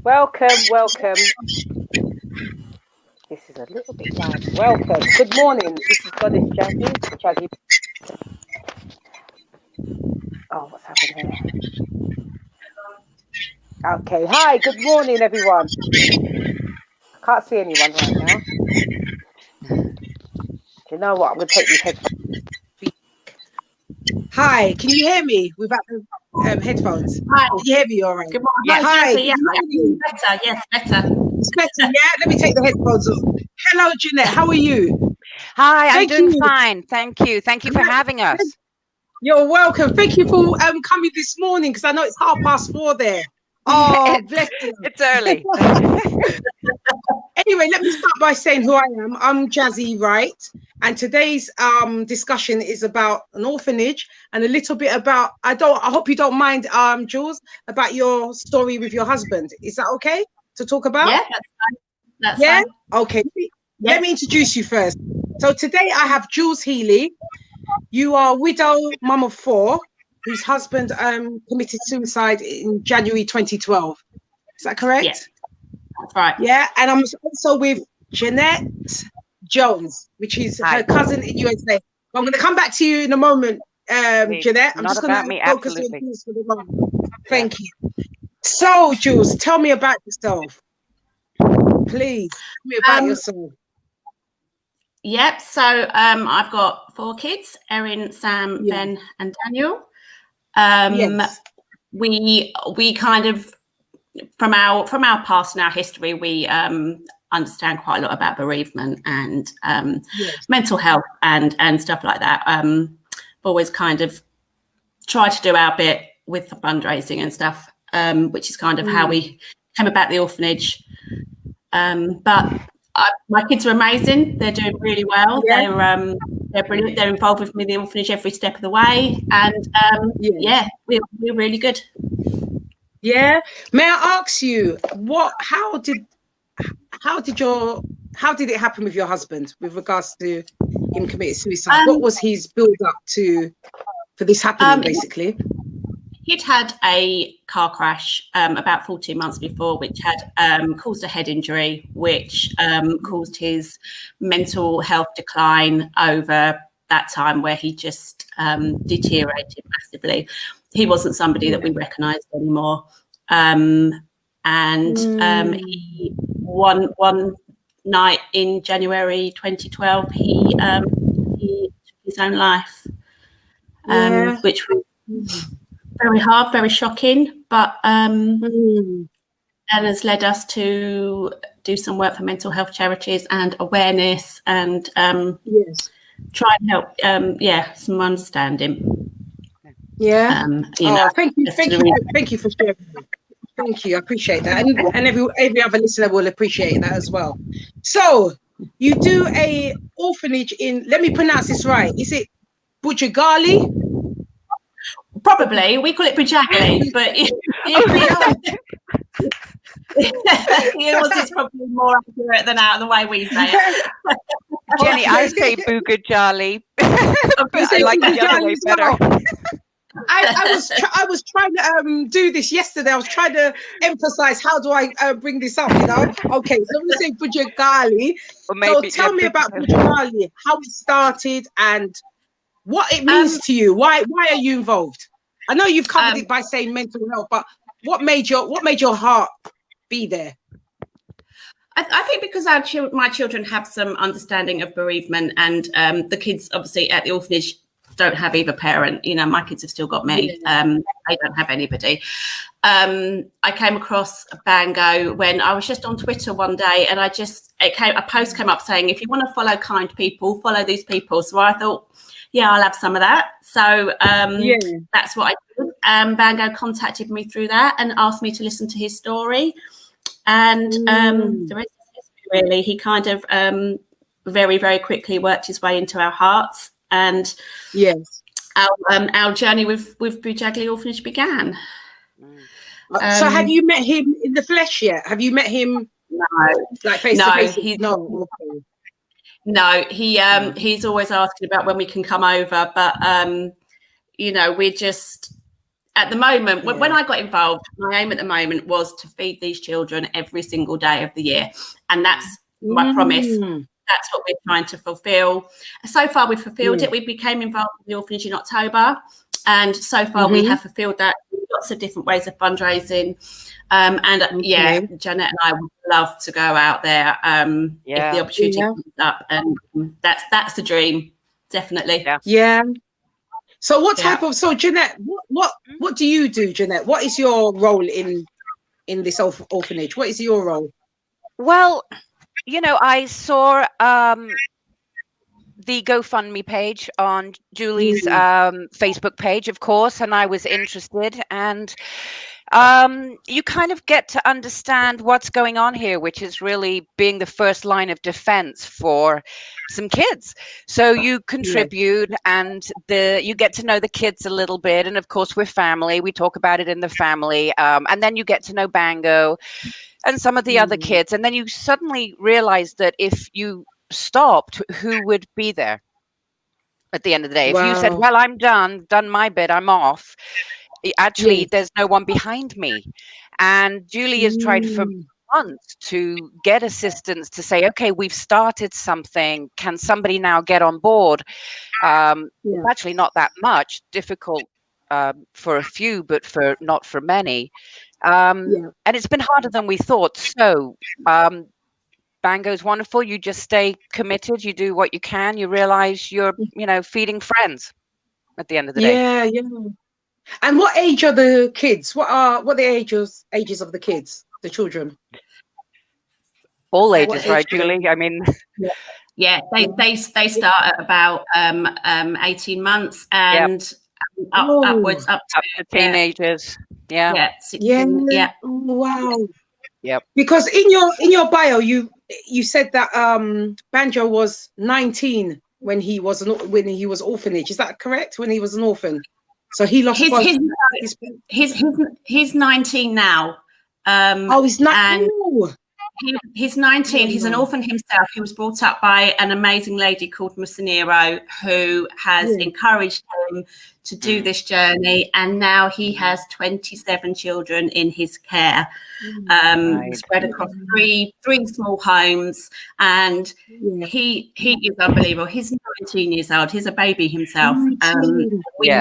Welcome. This is a little bit loud. Welcome. Good morning. This is GodessJazzy. Oh, what's happening here? Okay. Hi. Good morning, everyone. I can't see anyone right now. Do you know what? I'm going to take these headphones. Hi, can you hear me without the headphones? Hi, can you hear me all right? Good morning. Yeah. Hi. Yeah, better. Yes, better. It's better, yeah? Let me take the headphones off. Hello, Jeanette. How are you? Hi, I'm doing fine. Thank you. Thank you for having us. You're welcome. Thank you for coming this morning, because I know it's 4:30 there. Oh, bless you. It's early. Anyway, let me start by saying who I am. I'm Jazzy, right? And today's discussion is about an orphanage and a little bit about, I hope you don't mind, Jools, about your story with your husband. Is that okay to talk about? Yeah, that's fine. Okay. Let me introduce you first. So today I have Jools Healy. You are a widow, mum of 4, whose husband committed suicide in January 2012. Is that correct? Yes, that's right. Yeah, and I'm also with Janette Jones, which is her cousin in USA. I'm going to come back to you in a moment, Jeanet. I'm just going to focus on this for the moment. Thank you. So, Jools, tell me about yourself. Please, tell me about yourself. Yep. So, I've got 4 kids: Erin, Sam, Ben, and Daniel. Yes. We kind of, from our past and our history, we understand quite a lot about bereavement and mental health and stuff like that. Always kind of try to do our bit with the fundraising and stuff, which is kind of how we came about the orphanage. But my kids are amazing. They're doing really well. Yeah. They're brilliant. They're involved with me in the orphanage every step of the way, and we're really good. Yeah. May I ask you how did it happen with your husband with regards to him committing suicide? What was his build up for this happening, basically? He'd had a car crash about 14 months before, which had caused a head injury, which caused his mental health decline over that time, where he just deteriorated massively. He wasn't somebody that we recognised anymore. He one night in January 2012, he took his own life, which was very hard, very shocking, but and has led us to do some work for mental health charities and awareness, and try and help some understanding. Thank you for sharing. Thank you, I appreciate that, and every other listener will appreciate that as well. So you do a orphanage in, let me pronounce this right, is it Bujagali? Probably, we call it Bujagali, but yours is probably more accurate than the way we say it. Jenny, I say Bugajali. I like the other way better. I was trying to do this yesterday. I was trying to emphasize how do I bring this up, you know? Okay, so we say Bujagali. So tell me about Bujagali, how it started and what it means to you. Why are you involved? I know you've covered it by saying mental health, but what made your heart be there? I think because my children have some understanding of bereavement, and the kids obviously at the orphanage don't have either parent. You know, my kids have still got me. They don't have anybody. I came across Bango when I was just on Twitter one day, and a post came up saying, if you want to follow kind people, follow these people. So I thought, I'll have some of that. So that's what I did. Bango contacted me through that and asked me to listen to his story. And the rest is history, really. He kind of very, very quickly worked his way into our hearts. And our journey with Bujagali Orphanage began. So have you met him in the flesh yet? Have you met him? No, like face to face? No. No, he's always asking about when we can come over, but we're just at the moment, when I got involved, my aim at the moment was to feed these children every single day of the year. And that's my promise. That's what we're trying to fulfill. So far, we've fulfilled it. We became involved with the orphanage in October. And so far, we have fulfilled that. Lots of different ways of fundraising. Janette and I would love to go out there if the opportunity comes up. And that's the dream, definitely. Yeah. So what type of, so Jeanette, what do you do, Jeanette? What is your role in this orphanage? What is your role? Well, you know, I saw the GoFundMe page on Julie's Facebook page, of course, and I was interested. And you kind of get to understand what's going on here, which is really being the first line of defense for some kids. So you contribute and you get to know the kids a little bit. And of course, we're family. We talk about it in the family. And then you get to know Bango and some of the other kids. And then you suddenly realize that if you stopped, who would be there at the end of the day? If you said, well, I'm done my bit, I'm off. Actually, there's no one behind me. And Julie has tried for months to get assistance to say, okay, we've started something. Can somebody now get on board? It's actually not that much. Difficult for a few, but not for many. And it's been harder than we thought. So Bango's wonderful. You just stay committed. You do what you can. You realize you're, feeding friends at the end of the day. Yeah. And what age are the kids? What are the ages of the kids, the children? All ages, right, Julie? I mean, they start at about 18 months and upwards up to teenagers. Yeah. 16, Oh, wow. Yep. Because in your bio, you said that Banjo was 19 when he was orphanage. Is that correct? When he was an orphan. So he lost he's 19 now. He's 19. He's 19. He's an orphan himself. He was brought up by an amazing lady called Musanero, who has encouraged him to do this journey. And now he has 27 children in his care, spread across three small homes. And he is unbelievable. He's 19 years old. He's a baby himself. We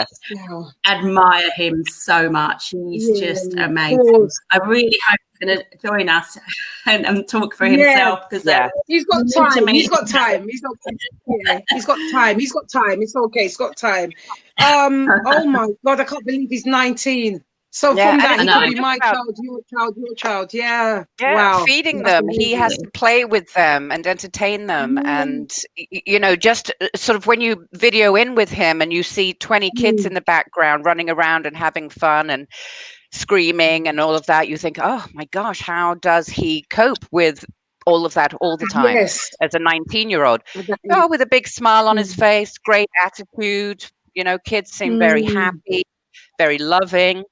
admire him so much. He's just amazing. I really hope going to join us and talk for himself because he's got time. He's got time. He's got time. It's okay. He's got time. Oh my God, I can't believe he's 19. So from that, he could be my child, your child. Yeah. Wow. Feeding them. He has to play with them and entertain them. And, just sort of when you video in with him and you see 20 kids in the background running around and having fun and screaming and all of that, you think, oh my gosh, how does he cope with all of that all the time as a 19-year-old? With a big smile on his face, great attitude. Kids seem very happy, very loving.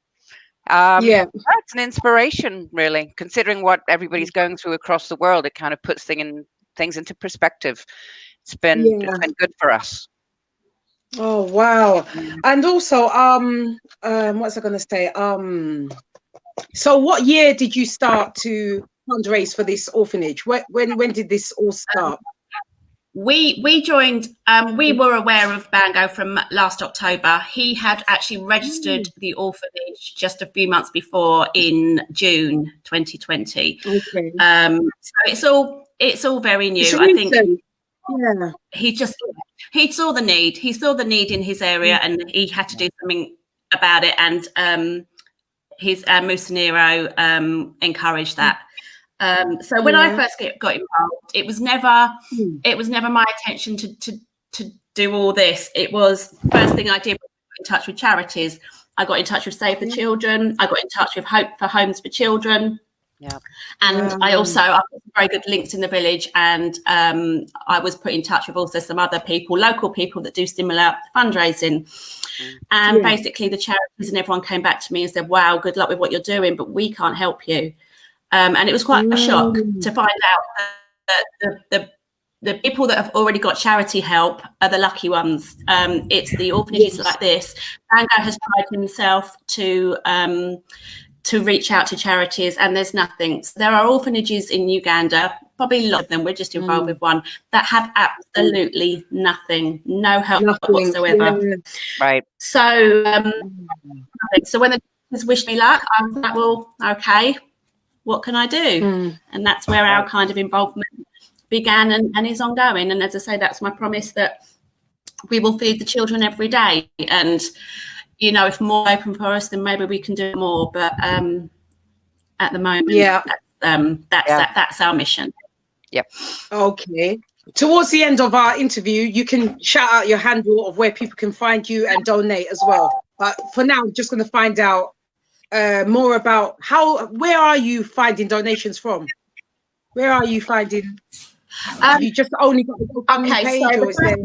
That's an inspiration, really, considering what everybody's going through across the world. It kind of puts things into perspective. It's been good for us. Oh wow. And also what's I gonna say? So what year did you start to fundraise for this orphanage? When did this all start? We joined, we were aware of Bango from last October. He had actually registered the orphanage just a few months before in June 2020. Okay. So it's all very new. I think he saw the need. He saw the need in his area and he had to do something about it. And his Musanero encouraged that. So when I first got involved, it was never my intention to do all this. It was first thing I did was get in touch with charities. I got in touch with Save the Children. I got in touch with Hope for Homes for Children. Yeah. And I put very good links in the village, and I was put in touch with also some other local people that do similar fundraising. And basically the charities and everyone came back to me and said, wow, good luck with what you're doing, but we can't help you. And it was quite a shock to find out that the people that have already got charity help are the lucky ones. It's the orphanages like this. Bango has tried himself to reach out to charities, and there's nothing. So there are orphanages in Uganda, probably a lot of them, we're just involved with one, that have absolutely nothing, no help whatsoever. Yeah. Right. So, so when the doctors wish me luck, I'm like, well, okay, what can I do? And that's where our kind of involvement began and is ongoing. And as I say, that's my promise, that we will feed the children every day. And, you know, if more open for us, then maybe we can do more. But at the moment, that's our mission. Yep. Okay. Towards the end of our interview, you can shout out your handle of where people can find you and donate as well. But for now, I'm just going to find out more about where are you finding donations from? Where are you finding? You just only got the GoFundMe page, so or is there?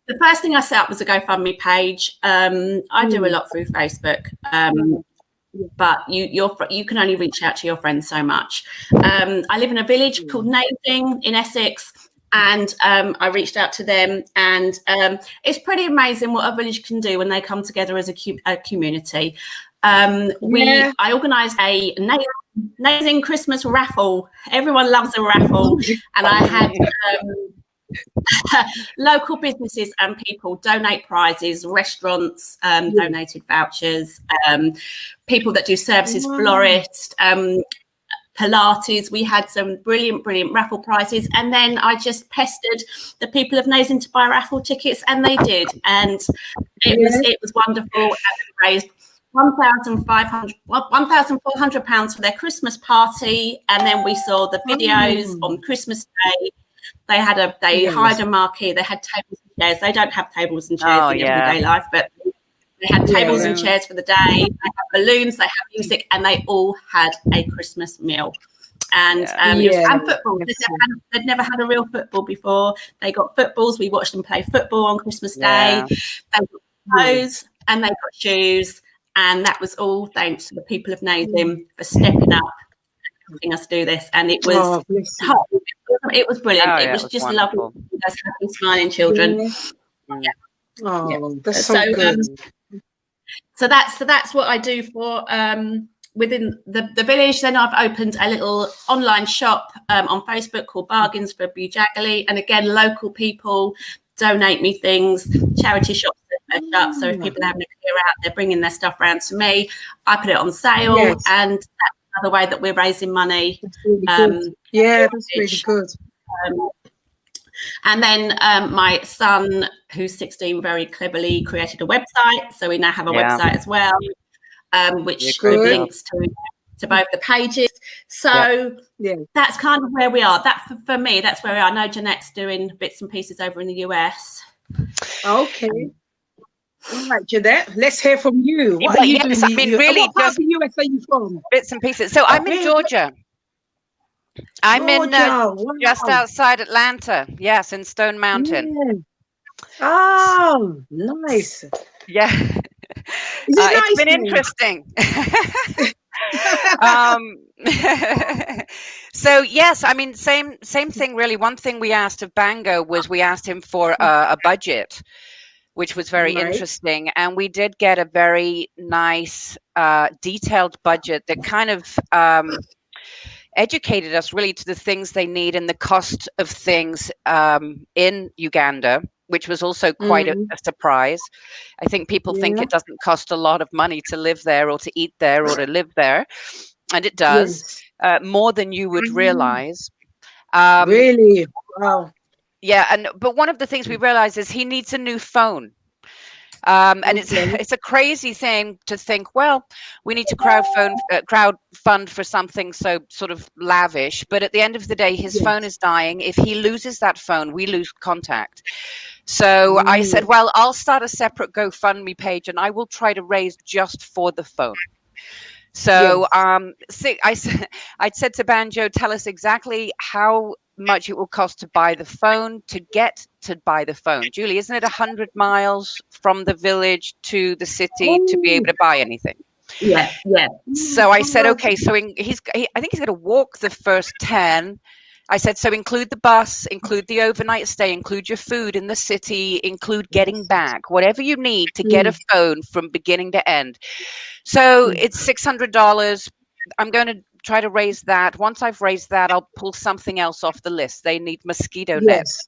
The first thing I set up was a GoFundMe page. I do a lot through Facebook, but you can only reach out to your friends so much. I live in a village called Nazing in Essex, and I reached out to them, and it's pretty amazing what a village can do when they come together as a community. I organised a Nazing Christmas raffle. Everyone loves a raffle, and I had local businesses and people donate prizes, restaurants donated vouchers, people that do services, florists, Pilates. We had some brilliant raffle prizes, and then I just pestered the people of Nazing to buy raffle tickets, and they did, and it was wonderful. And we raised £1,400 for their Christmas party, and then we saw the videos on Christmas Day. They hired a marquee. They had tables and chairs. They don't have tables and chairs in everyday life, but they had tables and chairs for the day. They had balloons. They had music, and they all had a Christmas meal. And football. They'd never had a real football before. They got footballs. We watched them play football on Christmas Day. They got clothes and they got shoes. And that was all thanks to the people of Nazing for stepping up and helping us do this. And it was it was brilliant. It was just wonderful. Lovely. Those happy, smiling children. That's so good. So that's what I do for within the village. Then I've opened a little online shop on Facebook called Bargains for Bujagli. And again, local people donate me things. Charity shops up, so if people are having to clear out, they're bringing their stuff around to me. I put it on sale, and that's another way that we're raising money. That's really that's really good. And then my son, who's 16, very cleverly created a website, so we now have a website as well, which links to both the pages. So that's kind of where we are. That for me, that's where we are. I know Jeanette's doing bits and pieces over in the US. Okay. All right, Jeanette, let's hear from you. What are you doing? I mean, really, what part of the US are you from? Bits and pieces. So I'm in Georgia. I'm in just outside Atlanta. Yes, in Stone Mountain. Yeah. Oh, nice. Yeah. It's been interesting. So yes, I mean, same thing really. One thing we asked of Bango was we asked him for a budget, which was very interesting. And we did get a very nice, detailed budget that kind of educated us really to the things they need and the cost of things in Uganda, which was also quite a surprise. I think people think it doesn't cost a lot of money to live there or to eat there or to live there. And it does, more than you would realize. Really? Wow. Yeah, but one of the things we realized is he needs a new phone. And it's a crazy thing to think, well, we need to crowdfund for something so sort of lavish. But at the end of the day, his phone is dying. If he loses that phone, we lose contact. So I said, well, I'll start a separate GoFundMe page and I will try to raise just for the phone. So I said to Banjo, tell us exactly how much it will cost to buy the phone, to get to buy the phone. Julie, isn't it 100 miles from the village to the city to be able to buy anything? Yeah. So I said, okay, so I think he's going to walk the first 10. I said, so include the bus, include the overnight stay, include your food in the city, include getting back, whatever you need to get a phone from beginning to end. So it's $600. I'm going to try to raise that. Once I've raised that, I'll pull something else off the list. They need mosquito nets.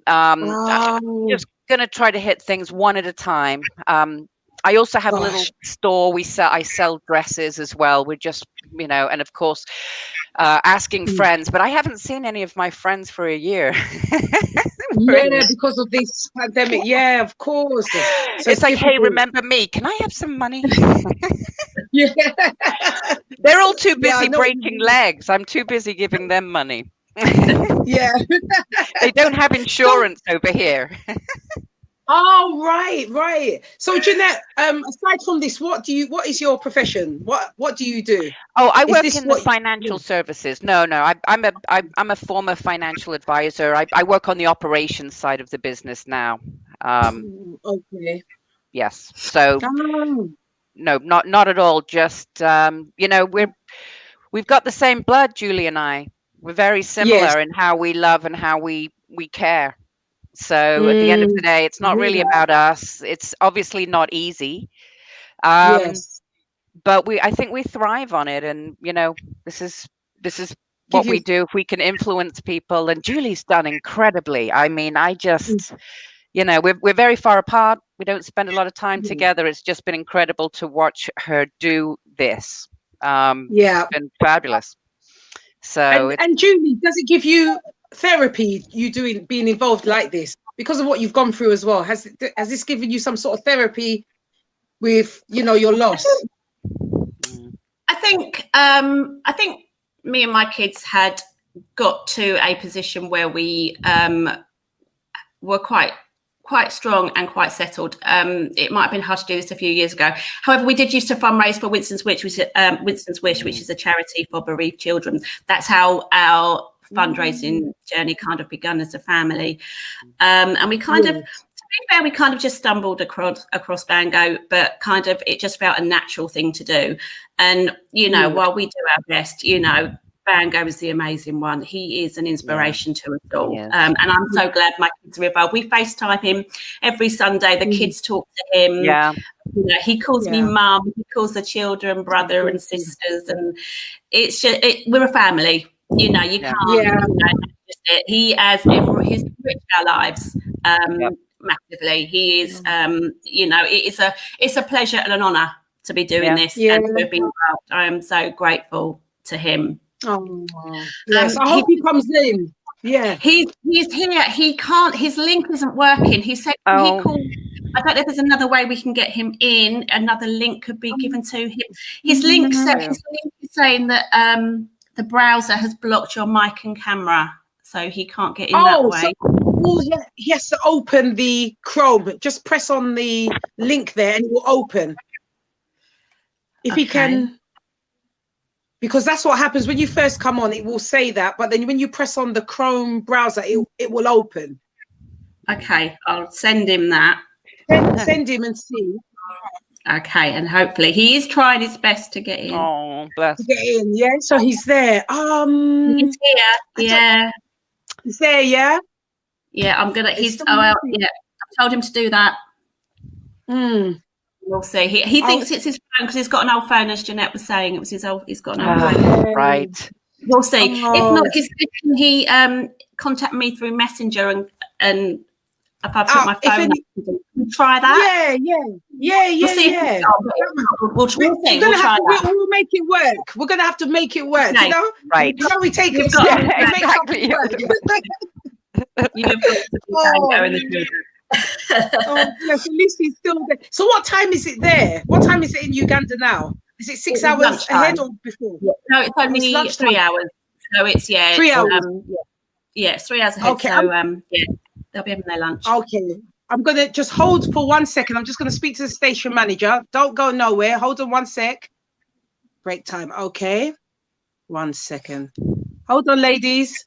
I'm just going to try to hit things one at a time. I also have a little store. I sell dresses as well. We're just, and of course, asking friends, but I haven't seen any of my friends for a year. Because of this pandemic. Yeah, of course. So it's like, hey, remember me? Can I have some money? Yeah. They're all too busy breaking legs. I'm too busy giving them money. Yeah. They don't have insurance over here. Oh, right. So Jeanette, aside from this, what is your profession? What do you do? Oh, I work in the financial services. No, I'm a former financial advisor. I work on the operations side of the business now. Okay. Yes. So no, not at all. Just we've got the same blood, Julie and I. We're very similar in how we love and how we care. So at the end of the day, it's not really about us. It's obviously not easy. But I think we thrive on it. And, this is what we do. If we can influence people, and Julie's done incredibly. I mean, I just, we're very far apart. We don't spend a lot of time together. It's just been incredible to watch her do this. It's been fabulous. So and Julie, does it give you therapy, being involved like this, because of what you've gone through as well? Has this given you some sort of therapy with your loss? I think me and my kids had got to a position where we were quite strong and quite settled. It might have been hard to do this a few years ago. However, we did used to fundraise for Winston's Wish, which is a charity for bereaved children. That's how our fundraising journey kind of begun as a family. And we kind of, to be fair, we kind of just stumbled across Bango, but kind of it just felt a natural thing to do. And, while we do our best, Bango is the amazing one. He is an inspiration to us all. Yes. And I'm so glad my kids are involved. We FaceTime him every Sunday. The kids talk to him. Yeah. He calls me mum. He calls the children brother and sisters. And it's just, we're a family. You can't. He has enriched our lives massively. He is, it's a pleasure and an honour to be doing this and to be involved. I am so grateful to him. Oh yes, I hope he comes in. Yeah, he's here. He can't. His link isn't working. He said he called. I don't know if there's another way we can get him in. Another link could be given to him. His link is saying that the browser has blocked your mic and camera, so he can't get in that way. He has to open the Chrome. Just press on the link there, and it will open. If he can. Because that's what happens when you first come on, it will say that, but then when you press on the Chrome browser, it will open. Okay, I'll send him that. Send him and see. Okay, and hopefully he is trying his best to get in. Oh, bless. To get in, yeah. So he's there. He's here. Yeah. He's there, yeah. Yeah, I'm gonna. I've told him to do that. We'll see. He thinks it's his phone because he's got an old phone, as Jeanette was saying. It was his old. He's got an old phone. Right. We'll see. If not, he contact me through Messenger and if I put my phone up, try that. Yeah. We'll see. We'll see. We'll make it work. We're gonna have to make it work. Okay. Right? We take it. Exactly. You have got to in the future. Yes, at least he's still there. So what time is it there? What time is it in Uganda now? Is it 6 hours lunchtime. Ahead or before? No, it's only 3 hours. So it's 3 hours. It's 3 hours ahead. Okay, so they'll be having their lunch. Okay. I'm gonna just hold for 1 second. I'm just gonna speak to the station manager. Don't go nowhere. Hold on 1 sec. Break time. Okay. 1 second. Hold on, ladies.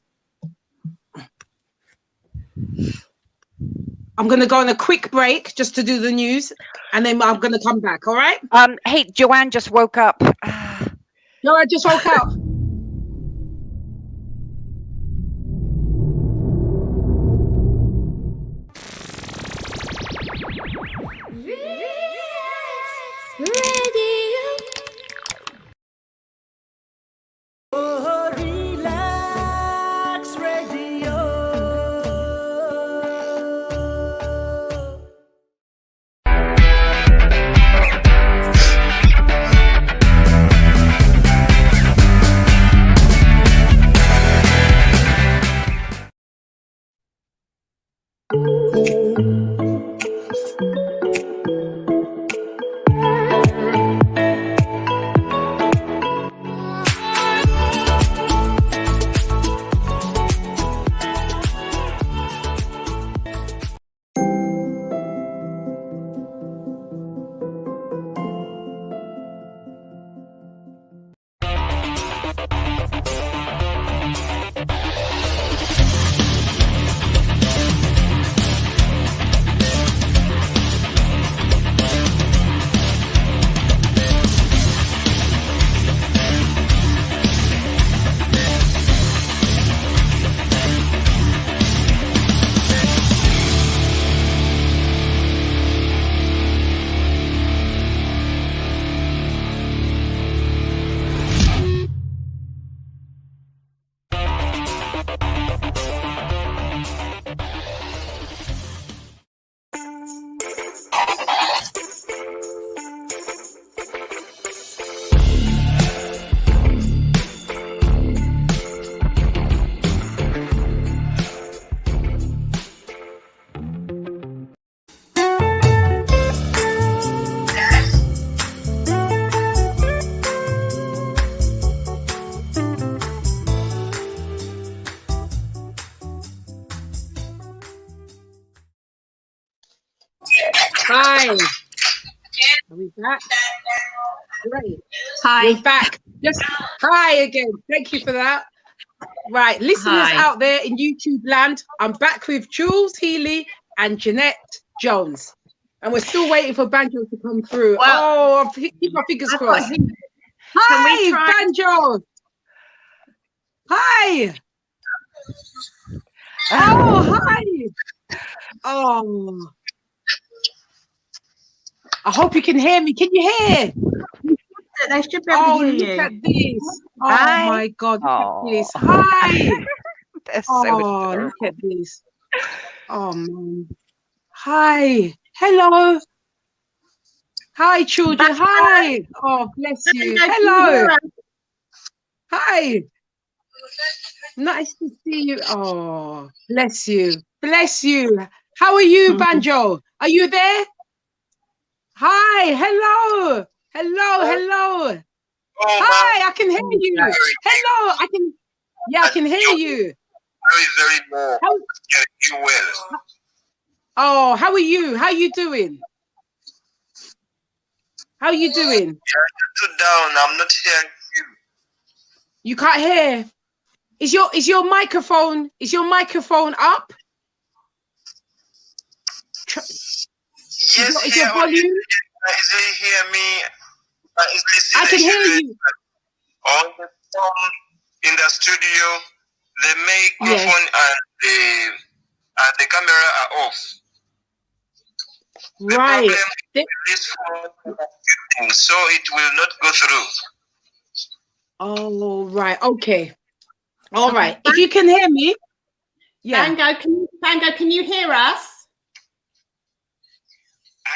I'm going to go on a quick break just to do the news, and then I'm going to come back, all right? Hey, Joanne just woke up. No, I just woke up. Hi. Are we back? Great. Hi. We're back. Just hi again. Thank you for that. Right, listeners out there in YouTube land, I'm back with Jools, Healy, and Janette Jones. And we're still waiting for Banjo to come through. Well, keep my fingers crossed. Hi, Banjo. Hi. Oh, hi. Oh. I hope you can hear me. Can you hear? They should be able to hear look you. at this. Oh, Hi. my God. Look at this. Hi. That's so Look at this. Oh, man. Hi. Hello. Hi, children. Hi. Oh, bless you. Hello. Hi. Nice to see you. Oh, bless you. Bless you. How are you, Banjo? Are you there? Hi. Hello. Hello. Hello. Hi. I can hear you. Hello. I can hear you. Very low. You well. Oh, how are you? How are you doing? How are you doing? Yeah, sit down. I'm not hearing you. You can't hear. Is your microphone up? Yes, is your volume? They hear me. I can hear you. On the phone in the studio, the microphone and the camera are off. The Right. problem is this phone, so it will not go through. Oh, right. Okay. All right. If you can hear me. Yeah. Bango, can you hear us?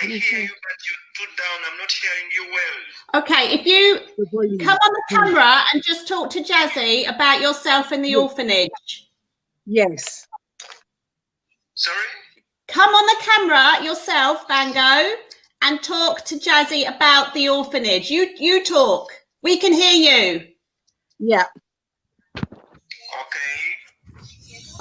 I hear you, but you put down. I'm not hearing you well. Okay, if you come on the camera and just talk to Jazzy about yourself in the orphanage. Yes. Sorry? Come on the camera yourself, Bango, and talk to Jazzy about the orphanage. You talk. We can hear you. Yeah. Okay.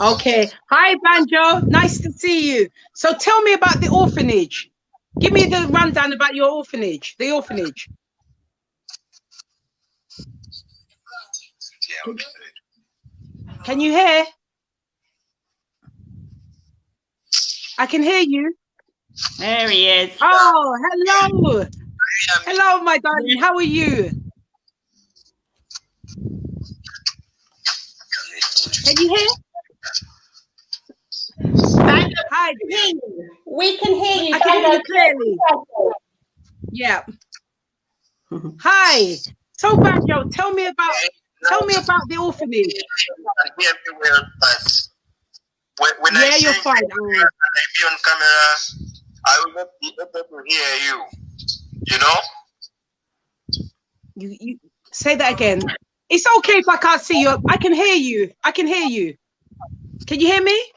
Okay. Hi, Banjo. Nice to see you. So tell me about the orphanage. Give me the rundown about your orphanage. The orphanage. Can you hear? I can hear you. There he is. Oh, hello. Hello, my darling. How are you? Can you hear? Bango, Hi. we can hear you. I can hear you clearly. Yeah. Hi. So, Banjo, tell me about the orphanage. I hear me well, but when I you're change fine. and I be on camera, I will not be able to hear you. You know? You say that again. It's okay if I can't see you. I can hear you. I can hear you. Can you hear me?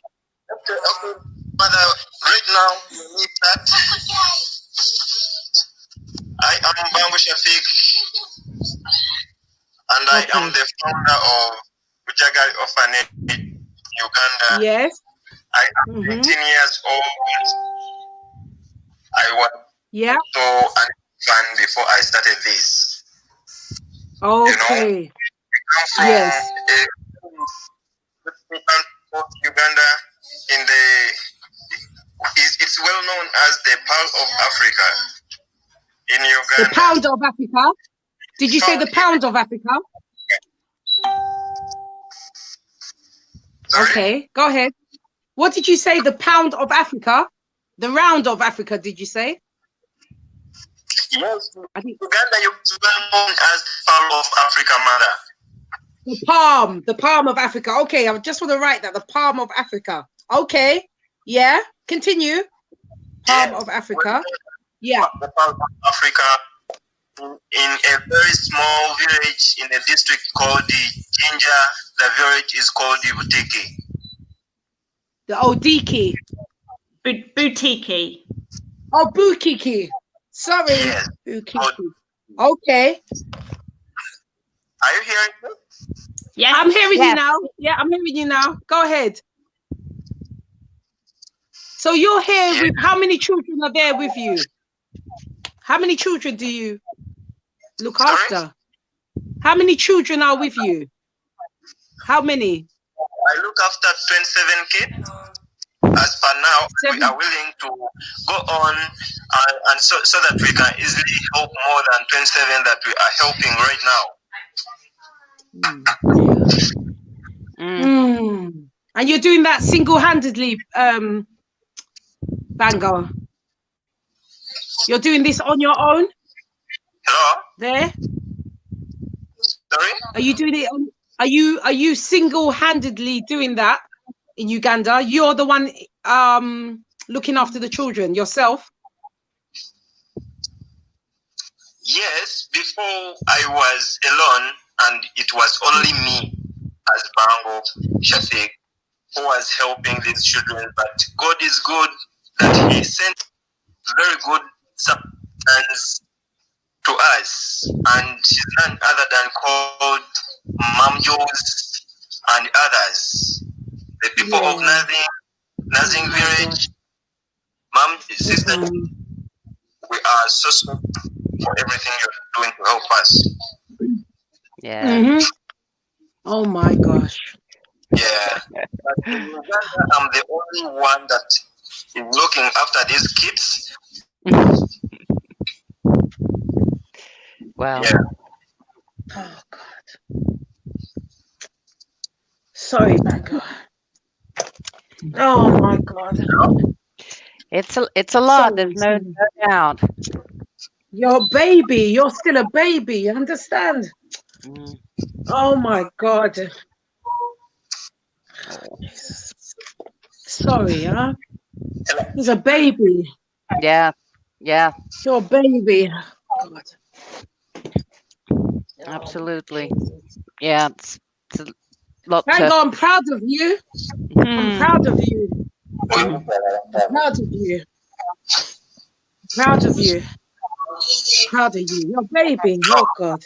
Okay. But right now, you need that. I am Bango Shafiq, and I am the founder of GodessJazzy Orphanage, Uganda. Yes. I am 18 years old. I was so fun before I started this. Okay. You know, we come from Uganda. It's well known as the Pearl of Africa in Uganda. The Pound of Africa. Did you say the Pound of Africa? Sorry? Okay, go ahead. What did you say? The Pound of Africa? The Round of Africa, did you say? Yes, Uganda is well known as Pearl of Africa, mother. The Palm of Africa. Okay, I just want to write that. The Palm of Africa. Okay, yeah. Continue. Palm of Africa. Yeah. The Palm of Africa in a very small village in a district called the Jinja. The village is called the Butiki. The Odiki. Boutique. Oh, Bukiki. Sorry. Yes. Bukiki. Okay. Are you hearing me? Yes. I'm hearing you now. Yeah, I'm hearing you now. Go ahead. So you're here with how many children are there with you? How many children do you look after? How many children are with you? How many? I look after 27 kids. As per now, we are willing to go on and so that we can easily help more than 27 that we are helping right now. And you're doing that single-handedly, Bango? You're doing this on your own? Hello? There? Sorry? Are you doing it on, are you single-handedly doing that in Uganda? You're the one looking after the children yourself? Yes, before I was alone and it was only me as Bango Shafiq who was helping these children, but God is good that He sent very good substance to us, and she's none other than called Jools and others, the people of Nothing Village. Sister, we are so sorry for everything you're doing to help us. Yeah. Oh my gosh. Yeah. But in Uganda, I'm the only one that is looking after these kids. Wow. Yeah. Oh God. Sorry, Bango. Oh my God. It's a lot. There's no doubt. You're a baby. You're still a baby. You understand? Oh my God. Sorry, huh? He's a baby. Yeah. Yeah. You're a baby. God. Absolutely. Yeah. It's a lot. Bango, I'm proud of you. I'm proud of you. I'm proud of you. Proud of you. Proud of you. Your baby. Oh God.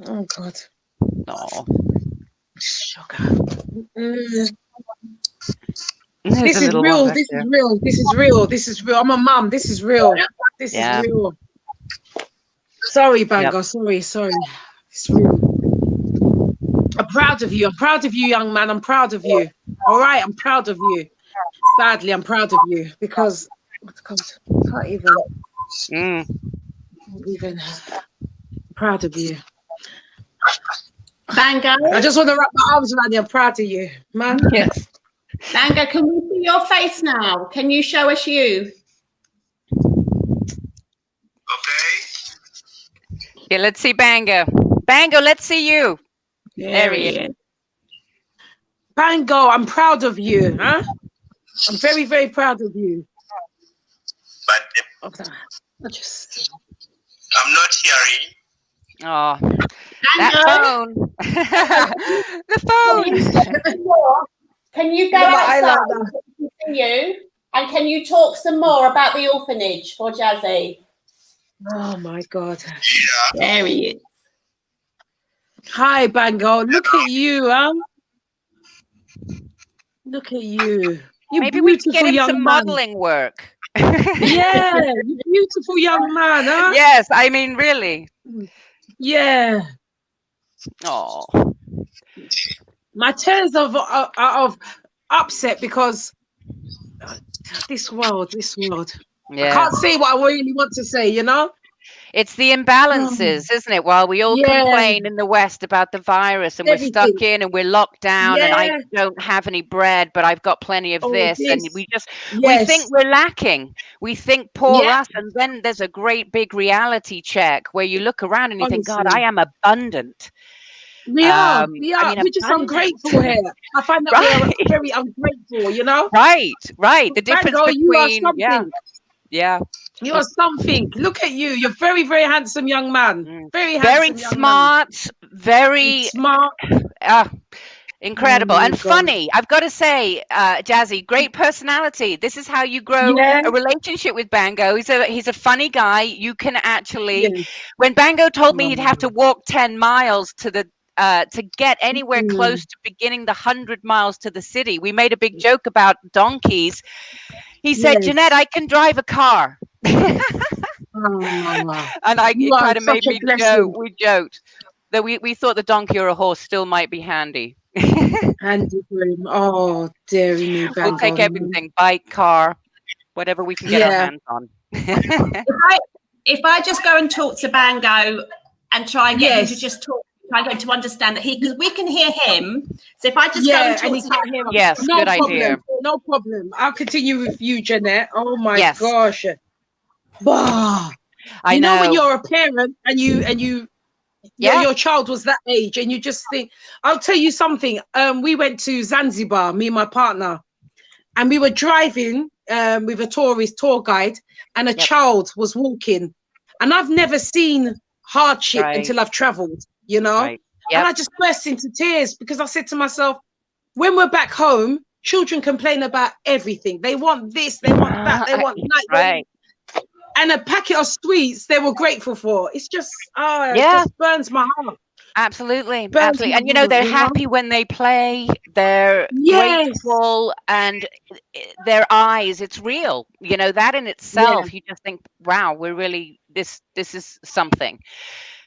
Oh God. No. Sugar. This is real. This is real. This is real. This is real. I'm a mum. This is real. This is real. Sorry, Bango. Sorry. It's real. I'm proud of you. I'm proud of you, young man. I'm proud of you. All right. I'm proud of you. Badly, I'm proud of you because I can't even. Proud of you. Bango. I just want to wrap my arms around you. I'm proud of you, man. Yes. Bango, can we see your face now? Can you show us you? Okay. Yeah, let's see Bango. Bango, let's see you. There he is. Bango, I'm proud of you, huh? I'm very, very proud of you. But I'm not hearing. Oh, that phone. The phone. Can you go outside and continue? And can you talk some more about the orphanage for Jazzy? Oh my God. Yeah. There he is. Hi, Bango. Look at you, huh? Look at you. You Maybe we can get him young some man. modeling work. Yeah, you beautiful young man, huh? Yes, I mean, really. Yeah. Oh. My tears are of upset because this world. Yeah. I can't say what I really want to say, you know? It's the imbalances, isn't it? While we all complain in the West about the virus and we're stuck in and we're locked down and I don't have any bread, but I've got plenty of this. And we think we're lacking. We think poor us. And then there's a great big reality check where you look around and you think, God, I am abundant. We are. I mean, We're just ungrateful here. I find that we are very ungrateful, you know? Right. The difference Bango, between... you are something. Yeah. You are something. Look at you. You're very, very handsome young man. Very handsome very smart, man. very smart. Incredible and funny. I've got to say, Jazzy, great personality. This is how you grow a relationship with Bango. He's a funny guy. You can actually, when Bango told me he'd have to walk 10 miles to the to get anywhere close to beginning the 100 miles to the city. We made a big joke about donkeys. He said, Jeanette, I can drive a car. And it kind of made me joke. We joked that we thought the donkey or a horse still might be handy. Handy for him. Oh, dearie me, Bango. We'll take everything, bike, car, whatever we can get our hands on. If I just go and talk to Bango and try and get him to just talk, try and get him to understand that because we can hear him. So if I just go and talk to him. Yes, no good problem, idea. No problem. I'll continue with you, Jeanette. Oh my gosh. Bah. You know when you're a parent and your child was that age and you just think, I'll tell you something. We went to Zanzibar, me and my partner, and we were driving with a tour guide, and a child was walking, and I've never seen hardship until I've traveled, you know. And I just burst into tears because I said to myself, when we're back home, children complain about everything. They want this, they want that, they want that. And a packet of sweets they were grateful for. It's just, it just burns my heart. Absolutely. Absolutely. And, you know, they're happy when they play. They're grateful, and their eyes, it's real. You know, that in itself, you just think, wow, we're really, this is something.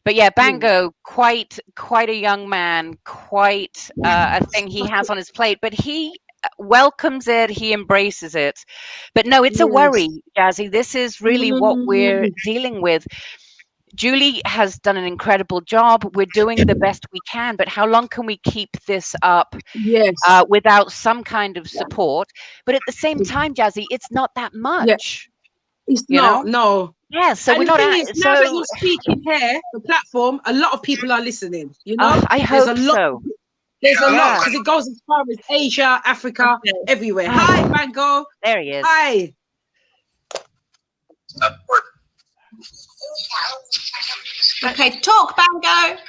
But yeah, Bango, quite a young man, quite a thing he has on his plate. But he welcomes it, he embraces it. But no, it's a worry, Jazzy. This is really what we're dealing with. Julie has done an incredible job. We're doing the best we can, but how long can we keep this up without some kind of support? But at the same time, Jazzy, it's not that much. It's not, no. Yeah, so and we're the not. Thing is, now that you're speaking here, the platform, a lot of people are listening. You know, I hope so. There's a lot because it goes as far as Asia, Africa, everywhere. Hi, Bango. There he is. Hi. Okay, talk, Bango.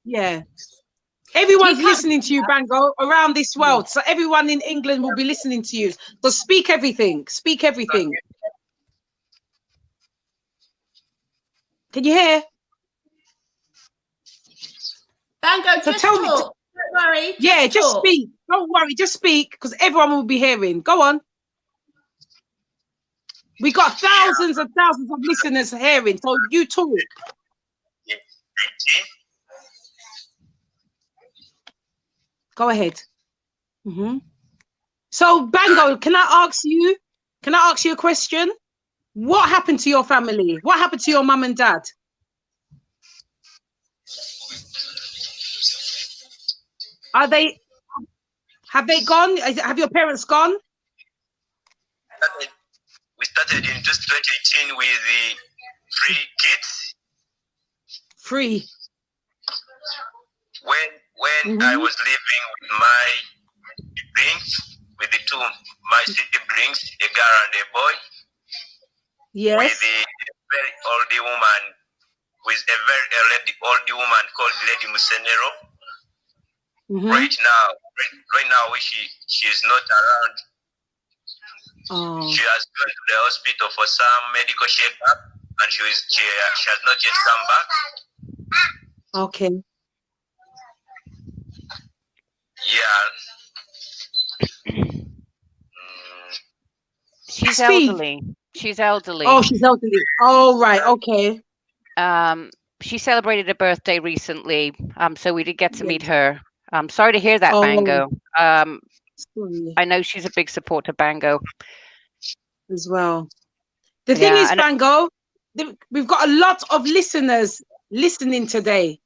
Yes. Everyone's listening to you, Bango, around this world. So everyone in England will be listening to you. So speak everything. Speak everything. Can you hear? Bango, so just tell talk. Don't worry. Just speak. Don't worry, just speak, because everyone will be hearing. Go on. We got thousands and thousands of listeners hearing, so you talk. Go ahead. So, Bango, can I ask you a question? What happened to your family? What happened to your mum and dad? Have they gone? Have your parents gone? We started in just 2018 with the 3 kids. 3. When I was living with my siblings, with the 2 my siblings, a girl and a boy. Yes. With a very old woman, old woman called Lady Musenero. Right now, she's not around. She has gone to the hospital for some medical checkup, and she has not yet come back. Okay. Yeah. She's elderly. She's elderly. Oh, she's elderly. Oh, right. Okay. She celebrated a birthday recently, so we did get to meet her. I'm sorry to hear that, Bango. I know she's a big supporter, Bango. As well. The thing is, Bango, we've got a lot of listeners listening today.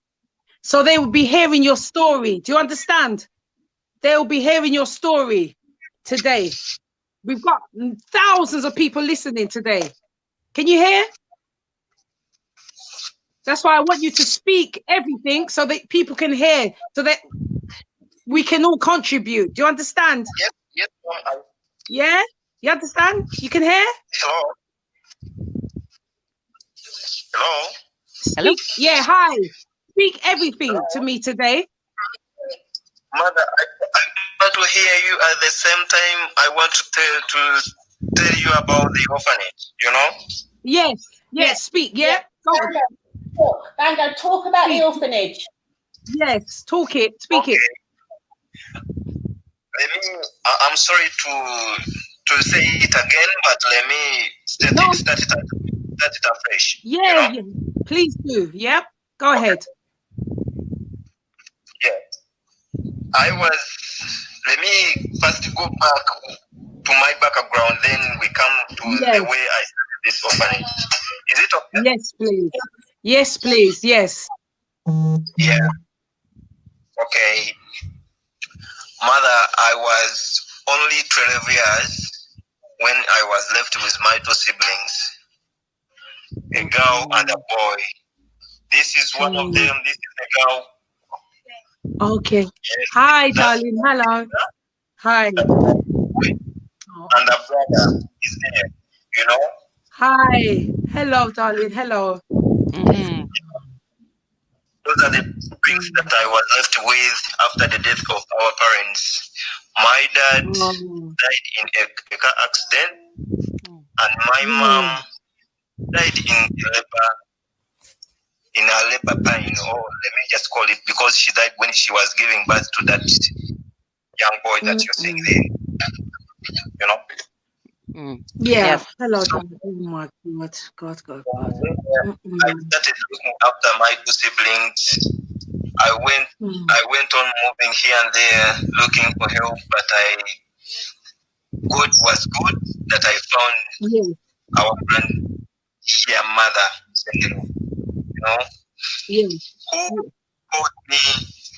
So they will be hearing your story. Do you understand? They will be hearing your story today. We've got thousands of people listening today. Can you hear? That's why I want you to speak everything so that people can hear, so that we can all contribute. Do you understand? Yes. Yeah? You understand? You can hear? Hello? Yeah, hi. Speak everything to me today. Mother, I want to hear you at the same time. I want to tell you about the orphanage, you know? Yes, speak, yeah? Go on. Bango, talk about the orphanage. Yes, talk it, speak it. I'm sorry to say it again, but let me start it afresh. Yeah, please do. Yep, go ahead. Yeah. Let me first go back to my background, then we come to the way I started this orphanage. Is it okay? Yes, please. Yes, please. Yes. Yeah. Okay. Mother, I was only 12 years when I was left with my two siblings, a girl and a boy. This is one of them. This is the girl. Okay. Yes. Hi, darling. Hello. Hi. And a brother is there, you know? Hi. Hello, darling. Hello. Those are the things that I was left with after the death of our parents. My dad died in a car accident, and my mom died in a labor pain, or let me just call it, because she died when she was giving birth to that young boy that you're seeing there. You know? Yeah. Yes. Hello, darling. Oh my God. God. I started looking after my two siblings. I went on moving here and there, looking for help, but God was good that I found our grandmother, you know, who taught me,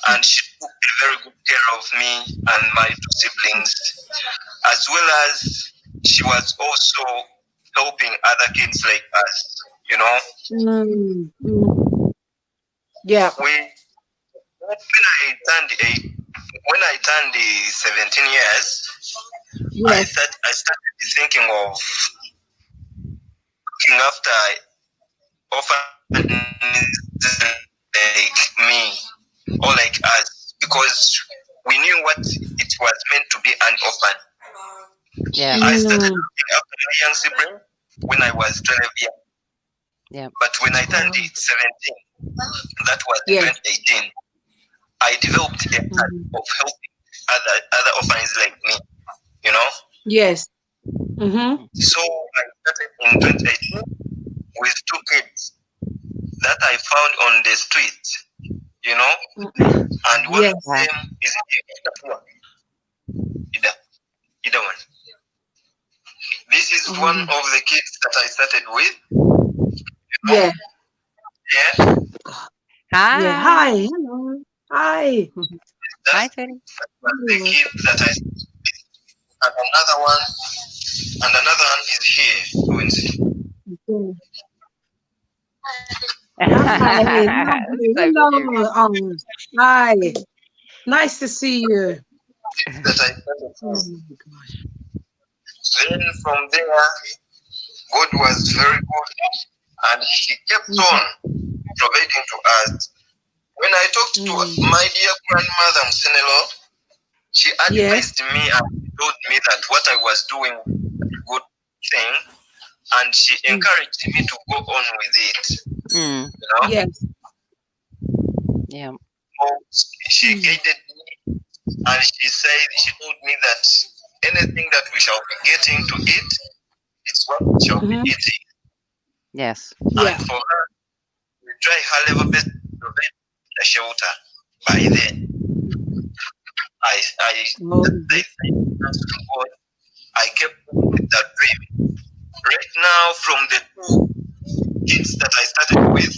and she took very good care of me and my two siblings, as well as she was also helping other kids like us, you know. Yeah. When I turned 17 years, I started thinking of looking after orphans like me or like us, because we knew what it was meant to be an orphan. Yeah. I started looking after my young sibling when I was 12 years. Yeah. But when I turned 17, that was 2018, I developed a plan of helping other orphans like me, you know? Yes. So I started in 2018 with two kids that I found on the street, you know? And one of them is either one. This is one of the kids that I started with. You know? Yeah. Hi. Yeah. Hi. Hello. Hi. Hi, Teddy. The kid that I and another one is here. Hi. So Hello. cute. Hi. Nice to see you. That I started with. Oh my gosh. Then from there, God was very good, and He kept on providing to us. When I talked to my dear grandmother Msenelo, she advised me and told me that what I was doing was a good thing, and she encouraged me to go on with it. You know? Yes. Yeah. So she guided me, and she told me that anything that we shall be getting to eat, it's what we shall be eating. Yes. And for her, we try her level best to provide a shelter. By then, I kept with that dream. Right now, from the two kids that I started with,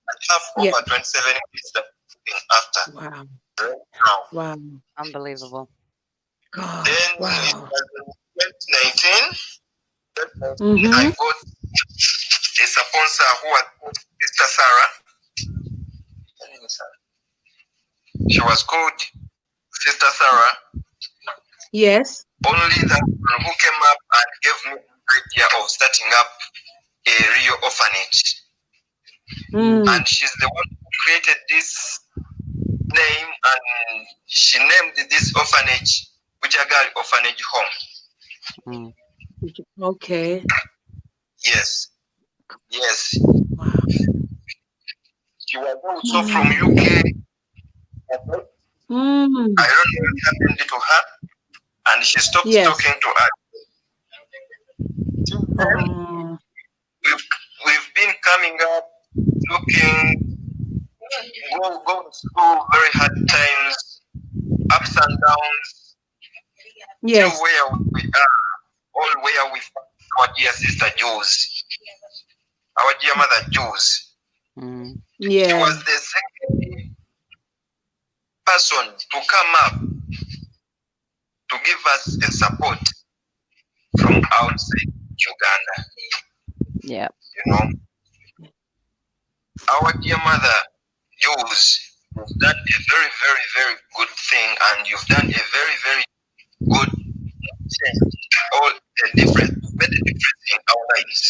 I have over 27 kids that I'm looking after. Wow. Right now. Wow. Unbelievable. God. Then Wow. in 2019, I got a sponsor who was called Sister Sarah. She was called Sister Sarah. Yes. Only that one who came up and gave me the idea of starting up a real orphanage. And she's the one who created this name, and she named this orphanage Bujagali Orphanage Home. Okay. Yes. Wow. She was also from UK. I don't know what happened to her, and she stopped talking to us. We've been coming up, looking, going through very hard times, ups and downs, till where we are, all where we found our dear sister Jools, our dear mother Jools. She was the second person to come up to give us the support from outside Uganda. Yeah. You know, our dear mother Jools, you've done a very, very, very good thing, and you've done a very, very good thing. All the difference, made a difference in our lives,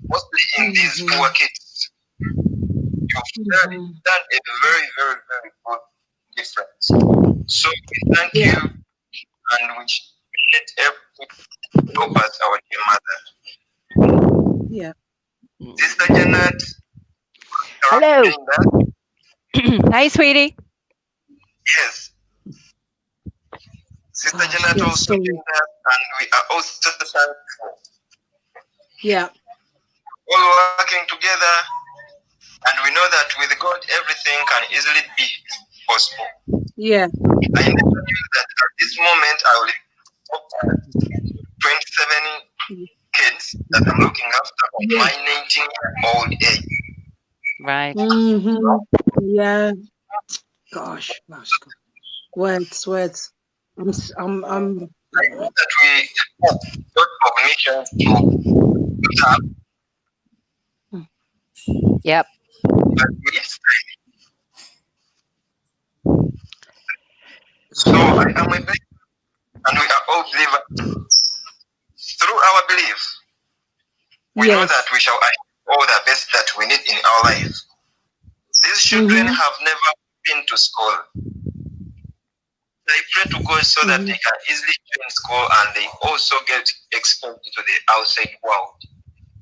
mostly in these poor kids. You've done a very, very, very good difference. So we thank you, and we let everything help us, our dear mother. Yeah. Sister Jeanet. Hello. Hi, sweetie. Yes. Sister Jeanet also did that, and we are also thankful. Yeah. All working together, and we know that with God, everything can easily be possible. Yeah. I never knew that at this moment I will have 27 kids that I'm looking after on my 19-year-old age. Right. Yeah. Gosh. Words. I'm. I know that we have got permission to have. Yep. But it's so I am a believer, and we are all believers. Through our belief, we know that we shall achieve all the best that we need in our life. These children have never been to school. They pray to God so that they can easily join school, and they also get exposed to the outside world.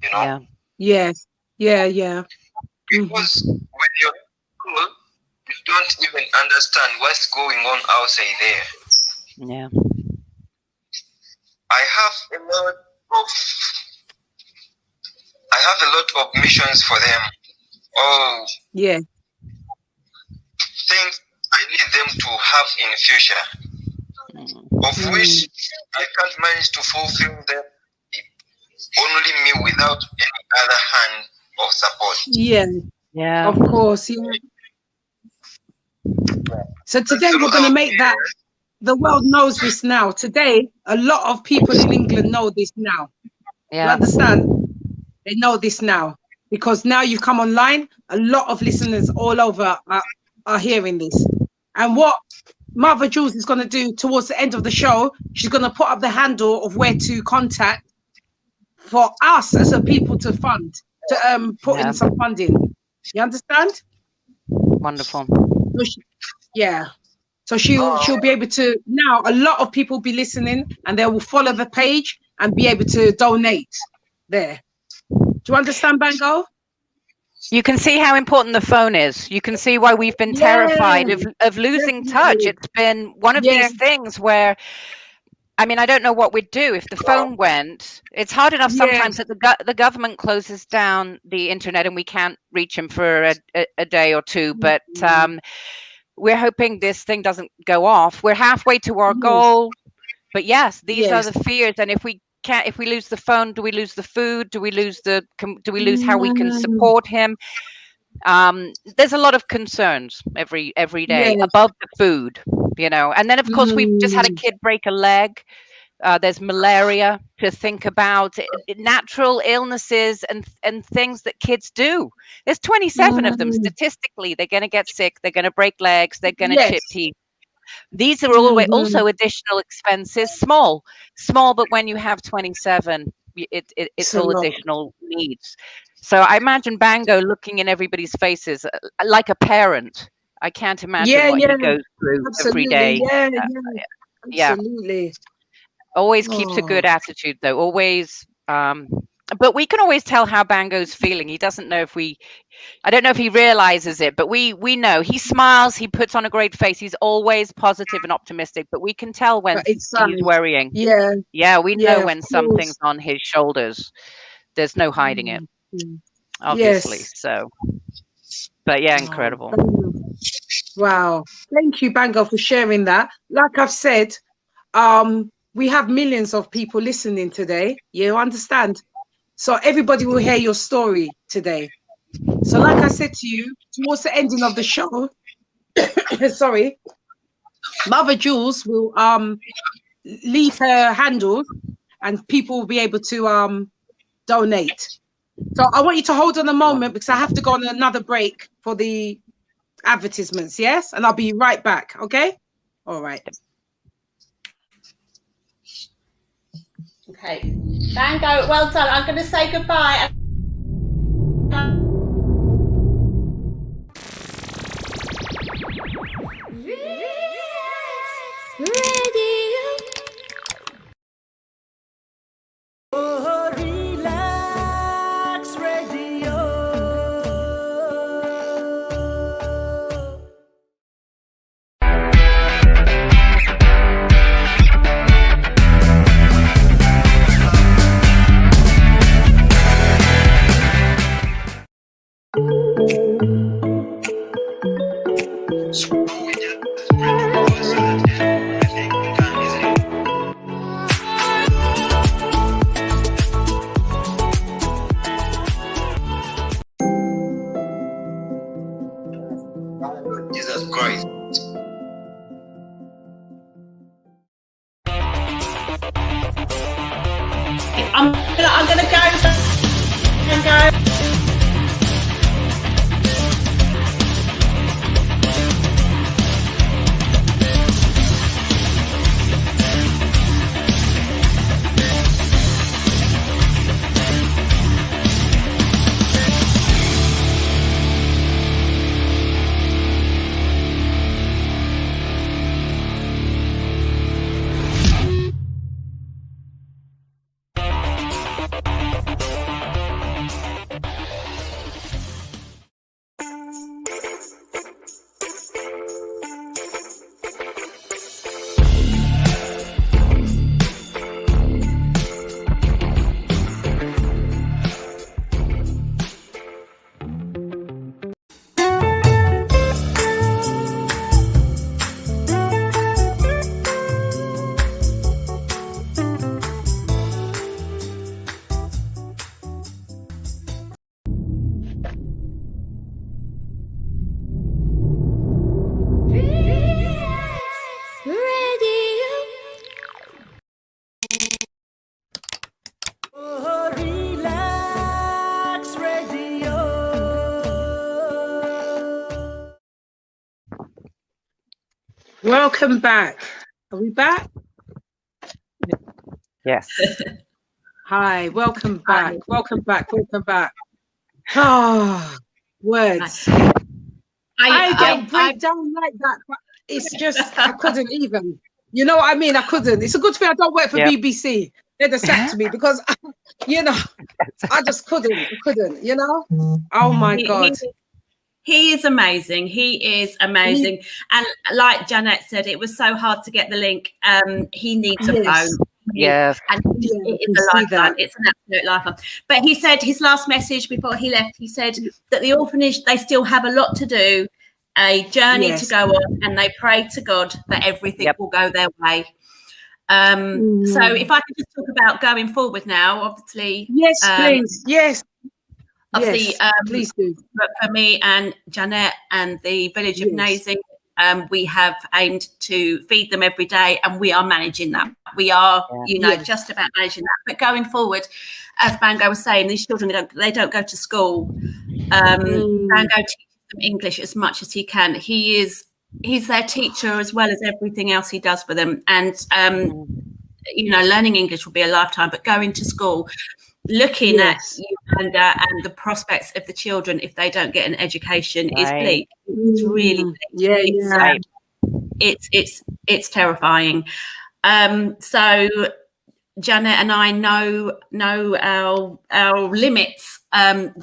You know? Yeah. Yes. Yeah. Because when you're in school, you don't even understand what's going on outside there. Yeah. I have a lot of missions for them. Oh, yeah. Things I need them to have in the future, of which I can't manage to fulfill them. Only me, without any other hand of support. Yeah. Of course. Yeah. So today we're going to make that the world knows this now. Today, a lot of people in England know this now. Yeah. You understand? They know this now because now you come online. A lot of listeners all over are hearing this. And what Mother Jools is going to do towards the end of the show, she's going to put up the handle of where to contact for us as a people to fund, to put in some funding. You understand? Wonderful. So she'll be able to, now a lot of people will be listening and they will follow the page and be able to donate there. Do you understand, Bango? You can see how important the phone is. You can see why we've been terrified of losing touch. It's been one of these things where, I mean, I don't know what we'd do if the phone went. It's hard enough sometimes that the government closes down the internet and we can't reach them for a day or two. But we're hoping this thing doesn't go off. We're halfway to our goal. But yes, these are the fears. And if we lose the phone, do we lose the food? Do we lose how we can support him? There's a lot of concerns every day above the food, you know. And then of course we've just had a kid break a leg. There's malaria to think about, natural illnesses and things that kids do. There's 27 of them. Statistically, they're going to get sick. They're going to break legs. They're going to chip teeth. These are also additional expenses, small, but when you have 27, it's all additional needs. So I imagine Bango looking in everybody's faces like a parent. I can't imagine what he goes through every day. Absolutely. Always keeps a good attitude, though. Always But we can always tell how Bango's feeling. He doesn't know if I don't know if he realizes it, but we know. He smiles, he puts on a great face. He's always positive and optimistic, but we can tell when he's worrying. Yeah. Yeah, we know when something's on his shoulders. There's no hiding it, obviously. Yes. So, but yeah, incredible. Wow. Thank you, Bango, for sharing that. Like I've said, we have millions of people listening today. You understand? So everybody will hear your story today. So like I said to you, towards the ending of the show, sorry, Mother Jools will leave her handle and people will be able to donate. So I want you to hold on a moment because I have to go on another break for the advertisements, yes? And I'll be right back, okay? All right. Okay, Bango, well done. I'm going to say goodbye. Relaks Radio. Jesus Christ. I'm gonna go and go. Relaks Radio. Welcome back. Are we back? Yes. Hi, welcome back. Welcome back. Welcome back. Oh, words. I don't break down like that, but it's just, I couldn't even. You know what I mean? I couldn't. It's a good thing I don't work for BBC. They'd have sacked me because, you know, I just couldn't, you know? Oh my God. He is amazing. He is amazing. And like Jeanette said, it was so hard to get the link. He needs a phone. Yes. And it is a lifeline. It's an absolute lifeline. But he said his last message before he left, he said that the orphanage, they still have a lot to do, a journey to go on, and they pray to God that everything will go their way. So if I could just talk about going forward now, obviously. Yes, please. Yes. Obviously, please do. For me and Jeanette and the village of Nazing, we have aimed to feed them every day, and we are managing that. We are, just about managing that. But going forward, as Bango was saying, these children, they don't go to school. Bango teaches them English as much as he can. He's their teacher as well as everything else he does for them. And, learning English will be a lifetime, but going to school, looking at Uganda and the prospects of the children if they don't get an education is bleak. It's really bleak. It's terrifying. So Janette and I know our limits.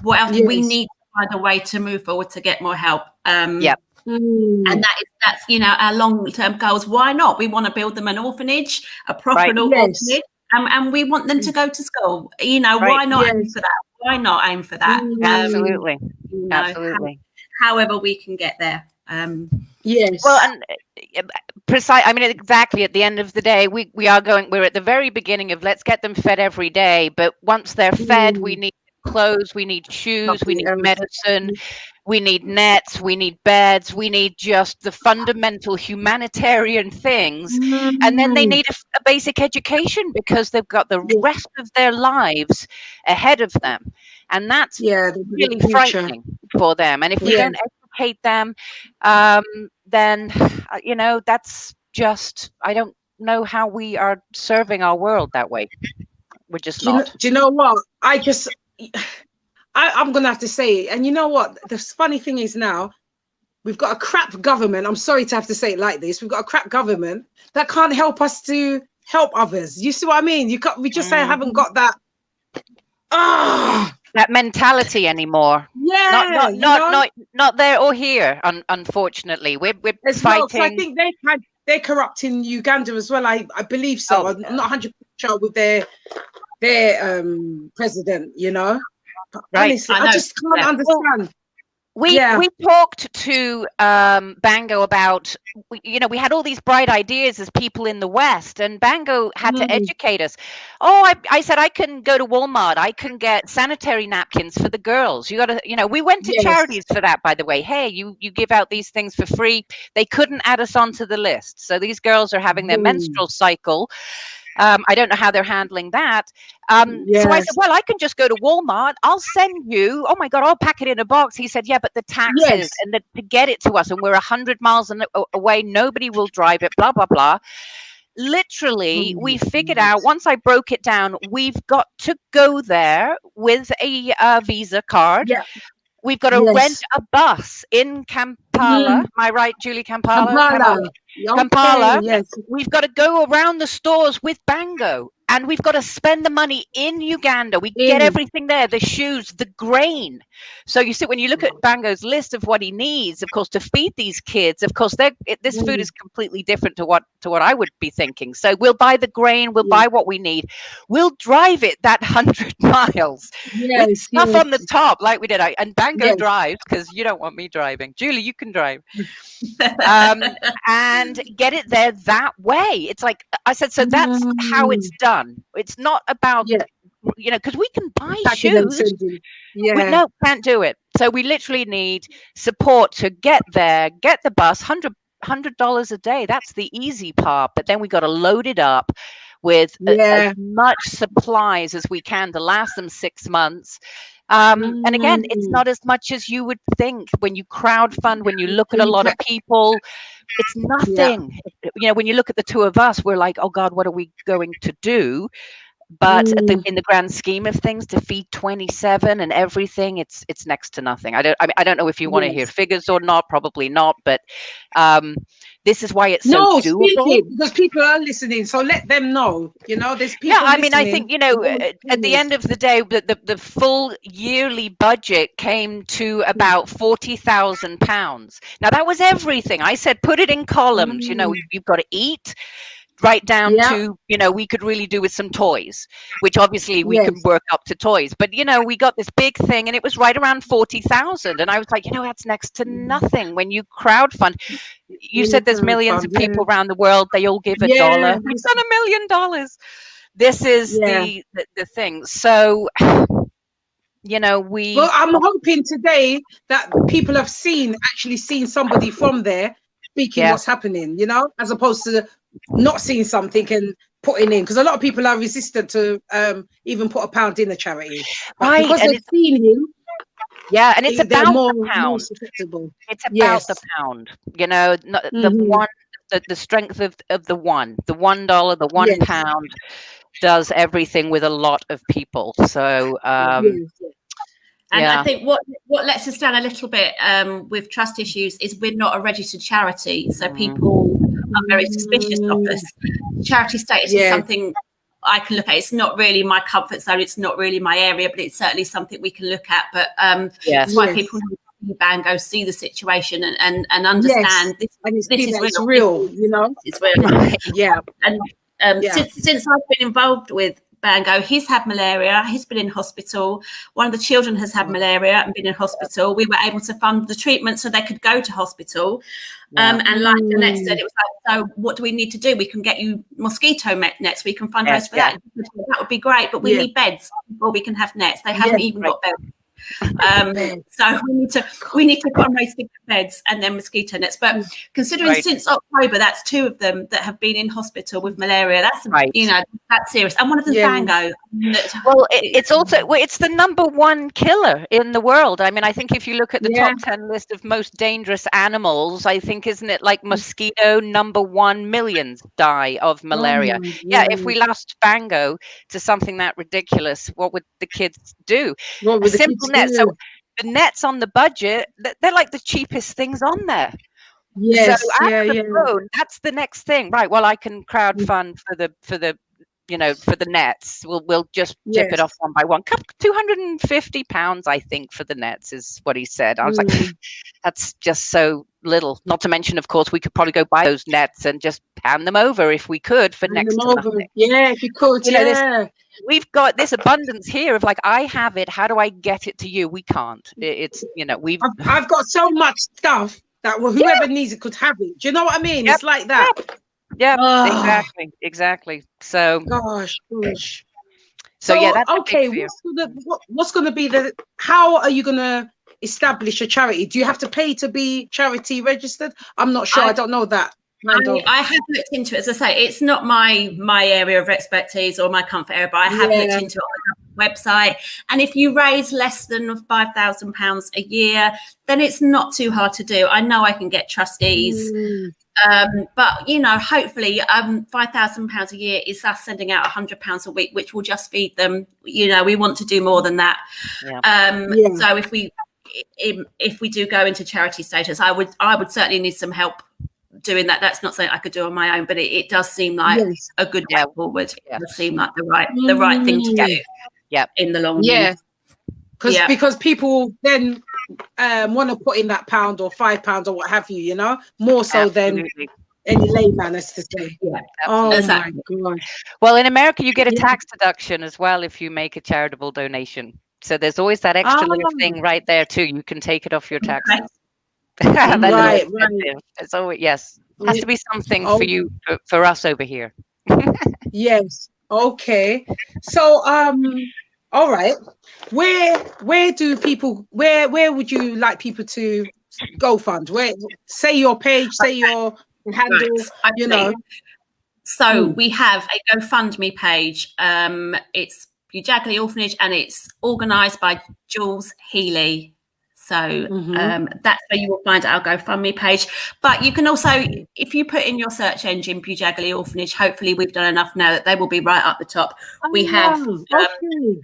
What else we need to find a way to move forward to get more help. And that's our long-term goals. Why not? We want to build them an orphanage, a proper orphanage, and we want them to go to school. Why not aim for that? Why not aim for that? Absolutely. Absolutely. However we can get there. Well, and precise. I mean, exactly. At the end of the day, we're at the very beginning of let's get them fed every day. But once they're fed, we need clothes, we need shoes, we need medicine, we need nets, we need beds, we need just the fundamental humanitarian things. And then they need a basic education because they've got the rest of their lives ahead of them. And that's really frightening for them. And if we don't educate them, then, that's just, I don't know how we are serving our world that way. We're just not. Do you know what? I'm going to have to say it. And you know what? The funny thing is now, we've got a crap government. I'm sorry to have to say it like this. We've got a crap government that can't help us to help others. You see what I mean? We just say I haven't got that. That mentality anymore. Not there or here. Unfortunately, we're fighting. I think they're corrupt in Uganda as well. I believe so. I'm not 100% sure with their president. But honestly, I just can't understand. We talked to Bango about, we had all these bright ideas as people in the West, and Bango had to educate us. I said, I can go to Walmart. I can get sanitary napkins for the girls. You got to, we went to charities for that, by the way. Hey, you give out these things for free. They couldn't add us onto the list. So these girls are having their menstrual cycle. I don't know how they're handling that. So I said, well, I can just go to Walmart. I'll send you. Oh my God, I'll pack it in a box. He said, yeah, but the taxes and to get it to us, and we're 100 miles away. Nobody will drive it. Blah blah blah. Literally, we figured out. Once I broke it down, we've got to go there with a Visa card. Yeah. We've got to rent a bus in Kampala. Am I right, Julie? Kampala. Yes. We've got to go around the stores with Bango, and we've got to spend the money in Uganda. We get everything there, the shoes, the grain. So you see, when you look at Bango's list of what he needs, of course, to feed these kids, of course, this food is completely different to what I would be thinking. So we'll buy the grain, we'll buy what we need. We'll drive it that 100 miles with stuff on the top like we did. And Bango drives because you don't want me driving. Julie, you can drive. And get it there that way. It's like I said, so that's how it's done. It's not about because we can buy shoes. No, can't do it. So we literally need support to get there, get the bus. $100 a day. That's the easy part. But then we got to load it up with as much supplies as we can to last them 6 months. And again, it's not as much as you would think when you crowdfund, when you look at a lot of people, it's nothing. When you look at the two of us, we're like, oh God, what are we going to do? But in the grand scheme of things, to feed 27 and everything, it's next to nothing. I don't know if you want to hear figures or not, probably not, but this is why it's so doable. Because people are listening, so let them know. There's people. I mean, I think at the end of the day, the full yearly budget came to about £40,000. Now that was everything. I said, put it in columns. You've got to eat. Right down to, we could really do with some toys, which obviously we can work up to toys. But, we got this big thing and it was right around 40,000. And I was like, that's next to nothing when you crowdfund. You said there's millions of people around the world. They all give $1. We've done $1 million. This is the thing. So, Well, I'm hoping today that people have actually seen somebody from there speaking what's happening, as opposed to not seeing something and putting in, because a lot of people are resistant to even put £1 in a charity, but because they've seen him. And it's about the pound. It's about the pound. The one, the strength of the $1, the $1, the £1 does everything with a lot of people. So. And I think what lets us down a little bit with trust issues is we're not a registered charity, so people are very suspicious of us. Charity status is something I can look at. It's not really my comfort zone. It's not really my area, but it's certainly something we can look at. But that's why people see Bango, see the situation and understand this. And this is it's real, you know. It's real. Yeah. And since I've been involved with Bango, he's had malaria. He's been in hospital. One of the children has had malaria and been in hospital. We were able to fund the treatment so they could go to hospital. And like Janette said, it was like, so what do we need to do? We can get you mosquito nets. We can fundraise for that. That would be great, but we need beds before we can have nets. They haven't even got beds. So we need to fundraise for beds and then mosquito nets. But considering since October, that's 2 of them that have been in hospital with malaria. That's that's serious. And one of them's Bango. Well, it's the number 1 killer in the world. I mean, I think if you look at the top 10 list of most dangerous animals, I think, isn't it like mosquito number 1? Millions die of malaria. If we lost Bango to something that ridiculous, what would the kids do? A simple net. So the nets on the budget, they're like the cheapest things on there. So phone, that's the next thing, right? Well, I can crowdfund for the nets. We'll just chip it off one by one. £250, I think, for the nets is what he said. I was like, that's just so little. Not to mention, of course, we could probably go buy those nets and just hand them over if we could for next to nothing. Yeah, if you could. We've got this abundance here of like, I have it. How do I get it to you? We can't. It's I've got so much stuff that whoever needs it could have it. Do you know what I mean? It's like that. Yeah, exactly. So gosh. So that's okay. What's going to be how are you going to establish a charity? Do you have to pay to be charity registered? I'm not sure. I don't know that. I have looked into it. As I say, it's not my area of expertise or my comfort area, but I have looked into it on the website. And if you raise less than £5,000 a year, then it's not too hard to do. I know I can get trustees. But hopefully £5,000 a year is us sending out £100 a week, which will just feed them. We want to do more than that. So if we do go into charity status, I would certainly need some help doing that. That's not something I could do on my own, but it does seem like a good way forward. It does seem like the right thing to do in the long run. Because people then want to put in that £1 or £5 or what have you, more so than any layman, as to say. My gosh. Well, in America, you get a tax deduction as well if you make a charitable donation. So there's always that extra little thing right there too. You can take it off your taxes. Right. It's always has to be something for you, for us over here. Yes. Okay. So all right. Where do people where would you like people to go fund? Where, say your page, say your handle, So we have a GoFundMe page. It's Bujagli Orphanage and it's organised by Jools, Healy. So that's where you will find our GoFundMe page. But you can also, if you put in your search engine Bujagli Orphanage, hopefully we've done enough now that they will be right up the top. We have the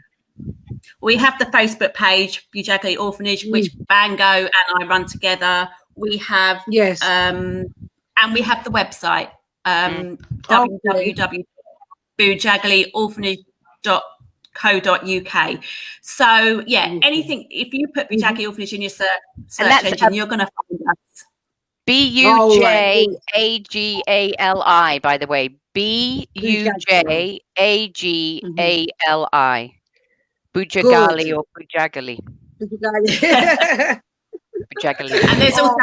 Facebook page, Bujagli Orphanage, which Bango and I run together. We have and we have the website, www.bujagliorphanage.co.uk. So anything, if you put Bujagli Orphanage in your search engine, you're going to find us. Bujagali, by the way. Bujagali. Bujagali or Bujagali. Bujagali. And there's also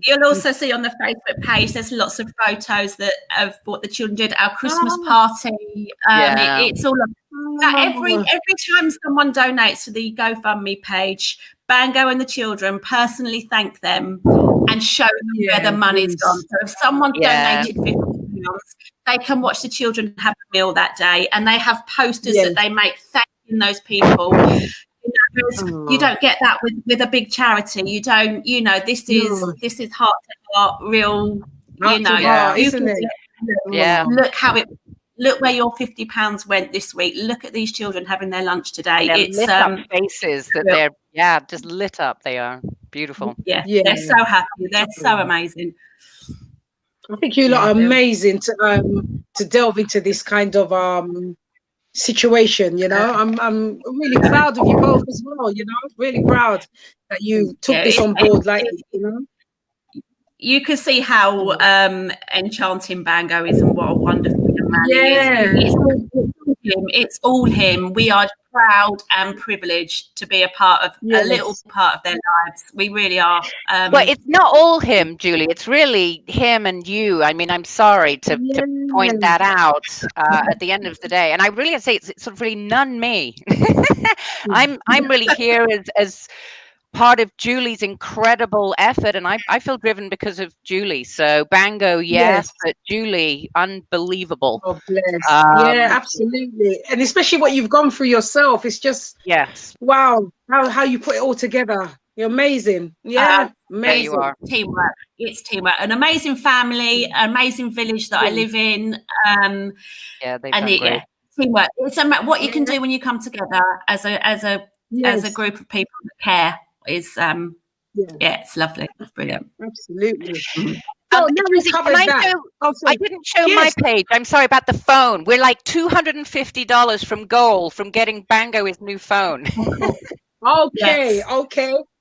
you'll also see on the Facebook page there's lots of photos of what the children did at our Christmas party. It's all every time someone donates to the GoFundMe page, Bango and the children personally thank them and show them where the money's gone. So if someone donated £50, they can watch the children have a meal that day, and they have posters that they make thanking those people. You don't get that with a big charity. You don't. This is heart to heart, real. Isn't it? Look where your £50 went this week. Look at these children having their lunch today. It's lit up faces that they're just lit up. They are beautiful. They're so happy. They're so amazing. I think you lot are amazing to delve into this kind of situation. You know, I'm really proud of you both as well. You know, really proud that you took this on board. Like, you know, you can see how enchanting Bango is and what a wonderful man he is. It's all him. We are proud and privileged to be a part of a little part of their lives. We really are. Well, it's not all him, Julie. It's really him and you. I mean, I'm sorry to point that out at the end of the day. And I really say it's sort of really none me. I'm really here as part of Julie's incredible effort, and I feel driven because of Julie. So Bango, yes, but Julie, unbelievable. Oh, bless. Yeah, absolutely. And especially what you've gone through yourself. It's just wow, how you put it all together. You're amazing. Yeah, amazing. You are. Teamwork. It's teamwork. An amazing family, an amazing village that I live in. They've done great. Teamwork. It's what you can do when you come together as a group of people that care. Is it's lovely. It's brilliant. Absolutely. I didn't show my page. I'm sorry about the phone. We're like $250 from goal from getting Bango his new phone. Okay.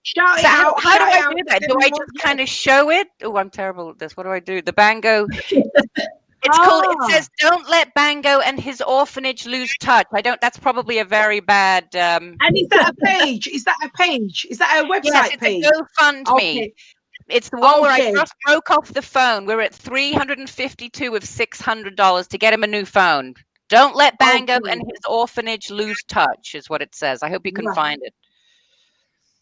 Shout it out. How do I do that? Do I just kind of show it? Oh, I'm terrible at this. What do I do? The Bango. It's called. It says, "Don't let Bango and his orphanage lose touch." That's probably a very bad. And is that a page? Is that a page? Is that a website page? It's a GoFundMe. Okay. It's the one where I just broke off the phone. We're at $352 of $600 to get him a new phone. Don't let Bango and his orphanage lose touch, is what it says. I hope you can find it.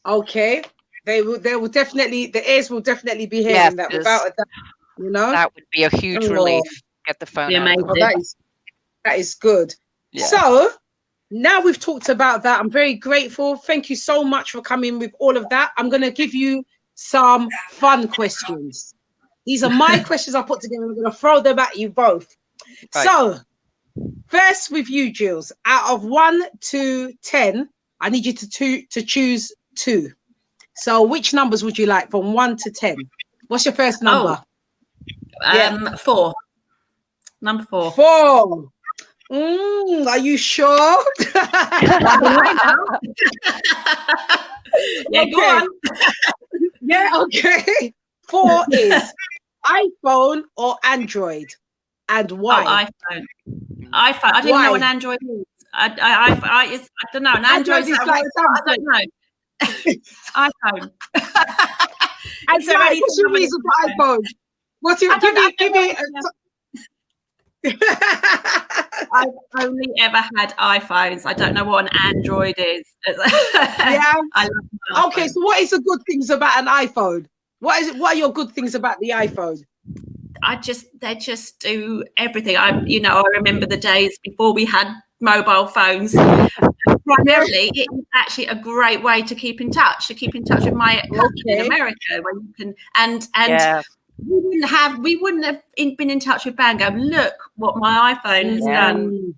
Okay, they will definitely. The ears will definitely be hearing that without a doubt. You know, that would be a huge relief. Get the phone out. That is good. Yeah. So now we've talked about that. I'm very grateful. Thank you so much for coming with all of that. I'm going to give you some fun questions. These are my questions I put together. I'm going to throw them at you both. Right. So first with you, Jools, out of 1 to 10, I need you to choose 2. So which numbers would you like from 1 to 10? What's your first number? 4. Number 4. 4. Are you sure? Yeah, go on. Yeah, okay. 4 is iPhone or Android, and why? iPhone. I didn't know what an Android is. I don't know. An Android is like I don't know. iPhone. And so what's your reason for iPhone? What's your give me I've only ever had iPhones. I don't know what an Android is. I love okay, so what is the good things about an iPhone? What are your good things about the iPhone? They just do everything. I remember the days before we had mobile phones. Primarily, it is actually a great way to keep in touch with my cousin in America, where you can and we wouldn't have been in touch with Bango. Look what my iPhone has done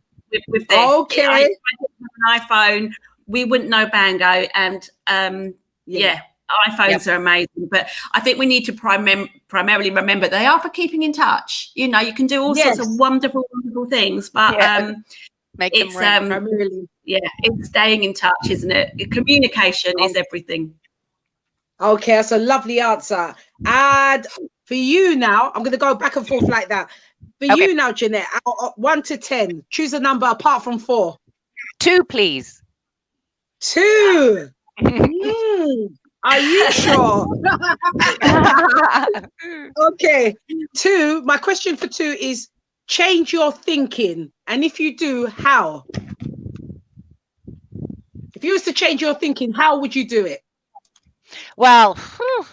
with this. Okay, I didn't have an iPhone, we wouldn't know Bango, and iPhones are amazing. But I think we need to primarily remember they are for keeping in touch. You know, you can do all sorts of wonderful things, but it's staying in touch, isn't it? Communication is everything. Okay, that's a lovely answer. And for you now, I'm going to go back and forth like that. For you now, Jeanette, 1 to 10, choose a number apart from 4. 2, please. 2. Are you sure? Okay. 2. My question for 2 is change your thinking. And if you do, how? If you was to change your thinking, how would you do it? Well, how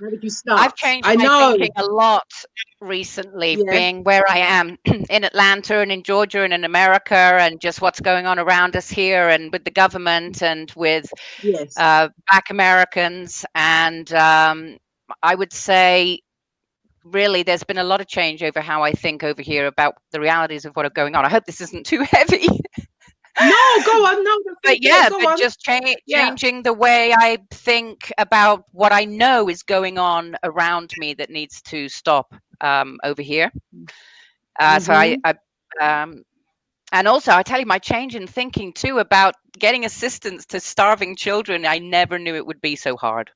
did you start? I've changed my thinking a lot recently, being where I am in Atlanta and in Georgia and in America, and just what's going on around us here and with the government and with Black Americans. And I would say, really, there's been a lot of change over how I think over here about the realities of what are going on. I hope this isn't too heavy. No, go on. No, but just changing the way I think about what I know is going on around me that needs to stop. over here. So I and also I tell you, my change in thinking too about getting assistance to starving children, I never knew it would be so hard.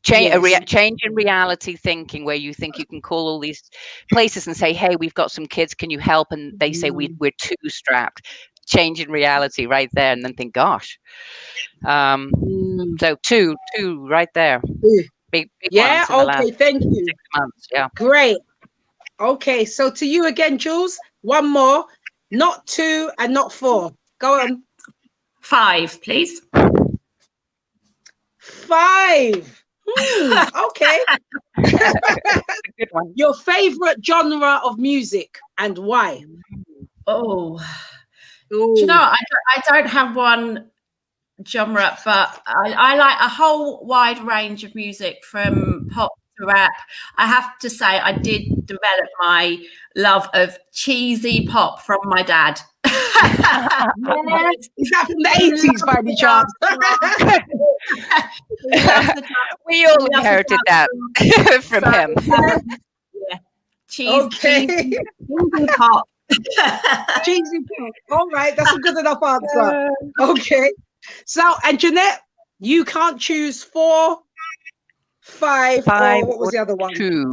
Change in reality thinking, where you think you can call all these places and say, hey, we've got some kids, can you help? And they say we're too strapped. Change in reality right there, and then think, gosh. So two right there. Big ones in the last thank you. 6 months. Yeah. Great. Okay, so to you again, Jools. One more. Not 2 and not 4. Go on. 5, please. 5. Okay. Good one. Your favorite genre of music and why? Do you know, I don't have one genre, but I like a whole wide range of music, from pop to rap. I have to say, I did develop my love of cheesy pop from my dad. Is that from the 80s by any chance? We all inherited that from him. Yeah. Cheesy pop. Cheesy pop. All right, that's a good enough answer. Okay. So, and Jeanette, you can't choose 4, 5, or what was the other one? 2.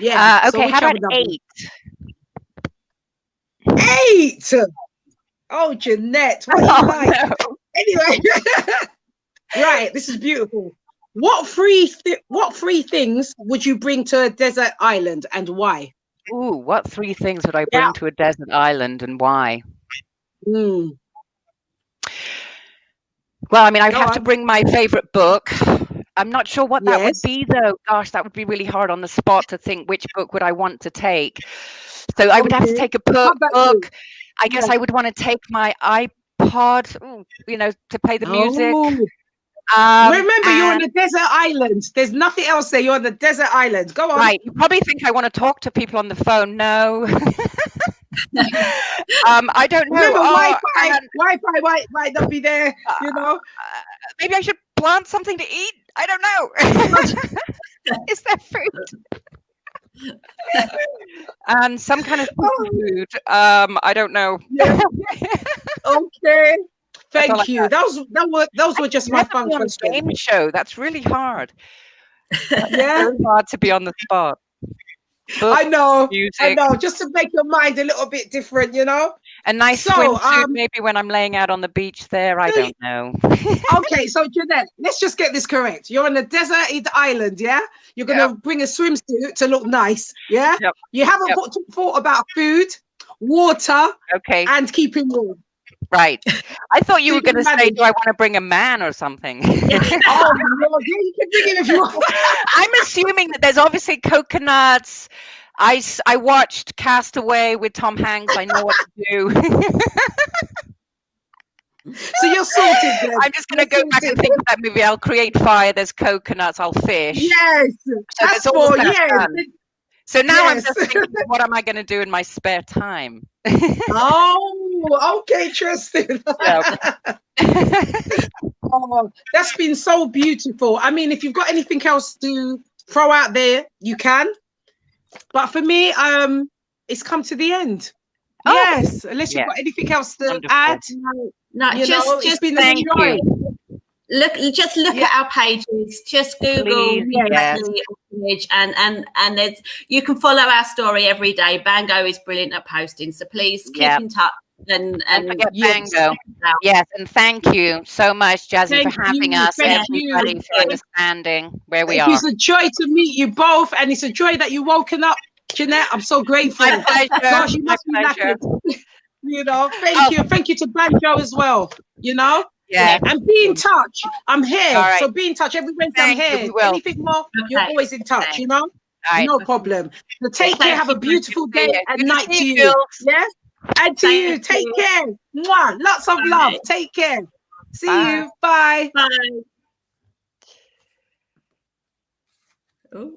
Yeah. Okay, how about 8? 8. Oh, Jeanette, what are you like? No. Anyway, right, this is beautiful. What three things would you bring to a desert island and why? Ooh, what 3 things would I bring to a desert island and why? Well, I mean, I'd have to bring my favorite book. I'm not sure what that would be, though. Gosh, that would be really hard on the spot to think which book would I want to take. So I would have to take a book. I guess I would want to take my iPod, to play the music. Remember, you're on a desert island. There's nothing else there. You're on the desert island. Go on. Right. You probably think I want to talk to people on the phone. No. I don't know. Remember, Wi-Fi might not be there, Maybe I should plant something to eat. I don't know. Is there food? And some kind of food. I don't know. Yeah. Okay. Thank you. Those were just my fun questions. Game show. That's really hard. Yeah. Very hard to be on the spot. Book, I know. music. I know. Just to make your mind a little bit different, A nice swimsuit, maybe when I'm laying out on the beach there. I don't know. Okay, so Jeanette, let's just get this correct. You're on a deserted island, yeah? You're going to bring a swimsuit to look nice, yeah? Yep. You haven't thought about food, water, and keeping warm. Right. I thought you were going to say, do I want to bring a man or something? Oh, no, you can bring him if you want. I'm assuming that there's obviously coconuts. I watched Castaway with Tom Hanks. I know what to do. So you're sorted then. I'm just going to go back and think of that movie. I'll create fire. There's coconuts. I'll fish. Yes. So So now I'm just thinking, what am I going to do in my spare time? Oh, okay, Tristan. Oh, that's been so beautiful. I mean, if you've got anything else to throw out there, you can. But for me, it's come to the end. Oh, yes, unless you've got anything else to add. No, just been thank you. Look at our pages. Just Google the Orphanage, and there's, you can follow our story every day. Bango is brilliant at posting, so please keep in touch. And Bango. Yes, and thank you so much, Jazzy, for having us. Everybody for understanding where we are. It's a joy to meet you both, and it's a joy that you've woken up, Jeanette. I'm so grateful. My pleasure. Gosh, you must be knackered. Thank you to Bango as well. Yeah. And be in touch. I'm here. Right. So be in touch every Wednesday. I'm here. Anything more, you're always in touch, Right. No problem. So take care. Have a beautiful day and night to you. Yeah? And to you. Take care. Mwah. Lots of love. Take care. See you. Bye. Bye. Oh.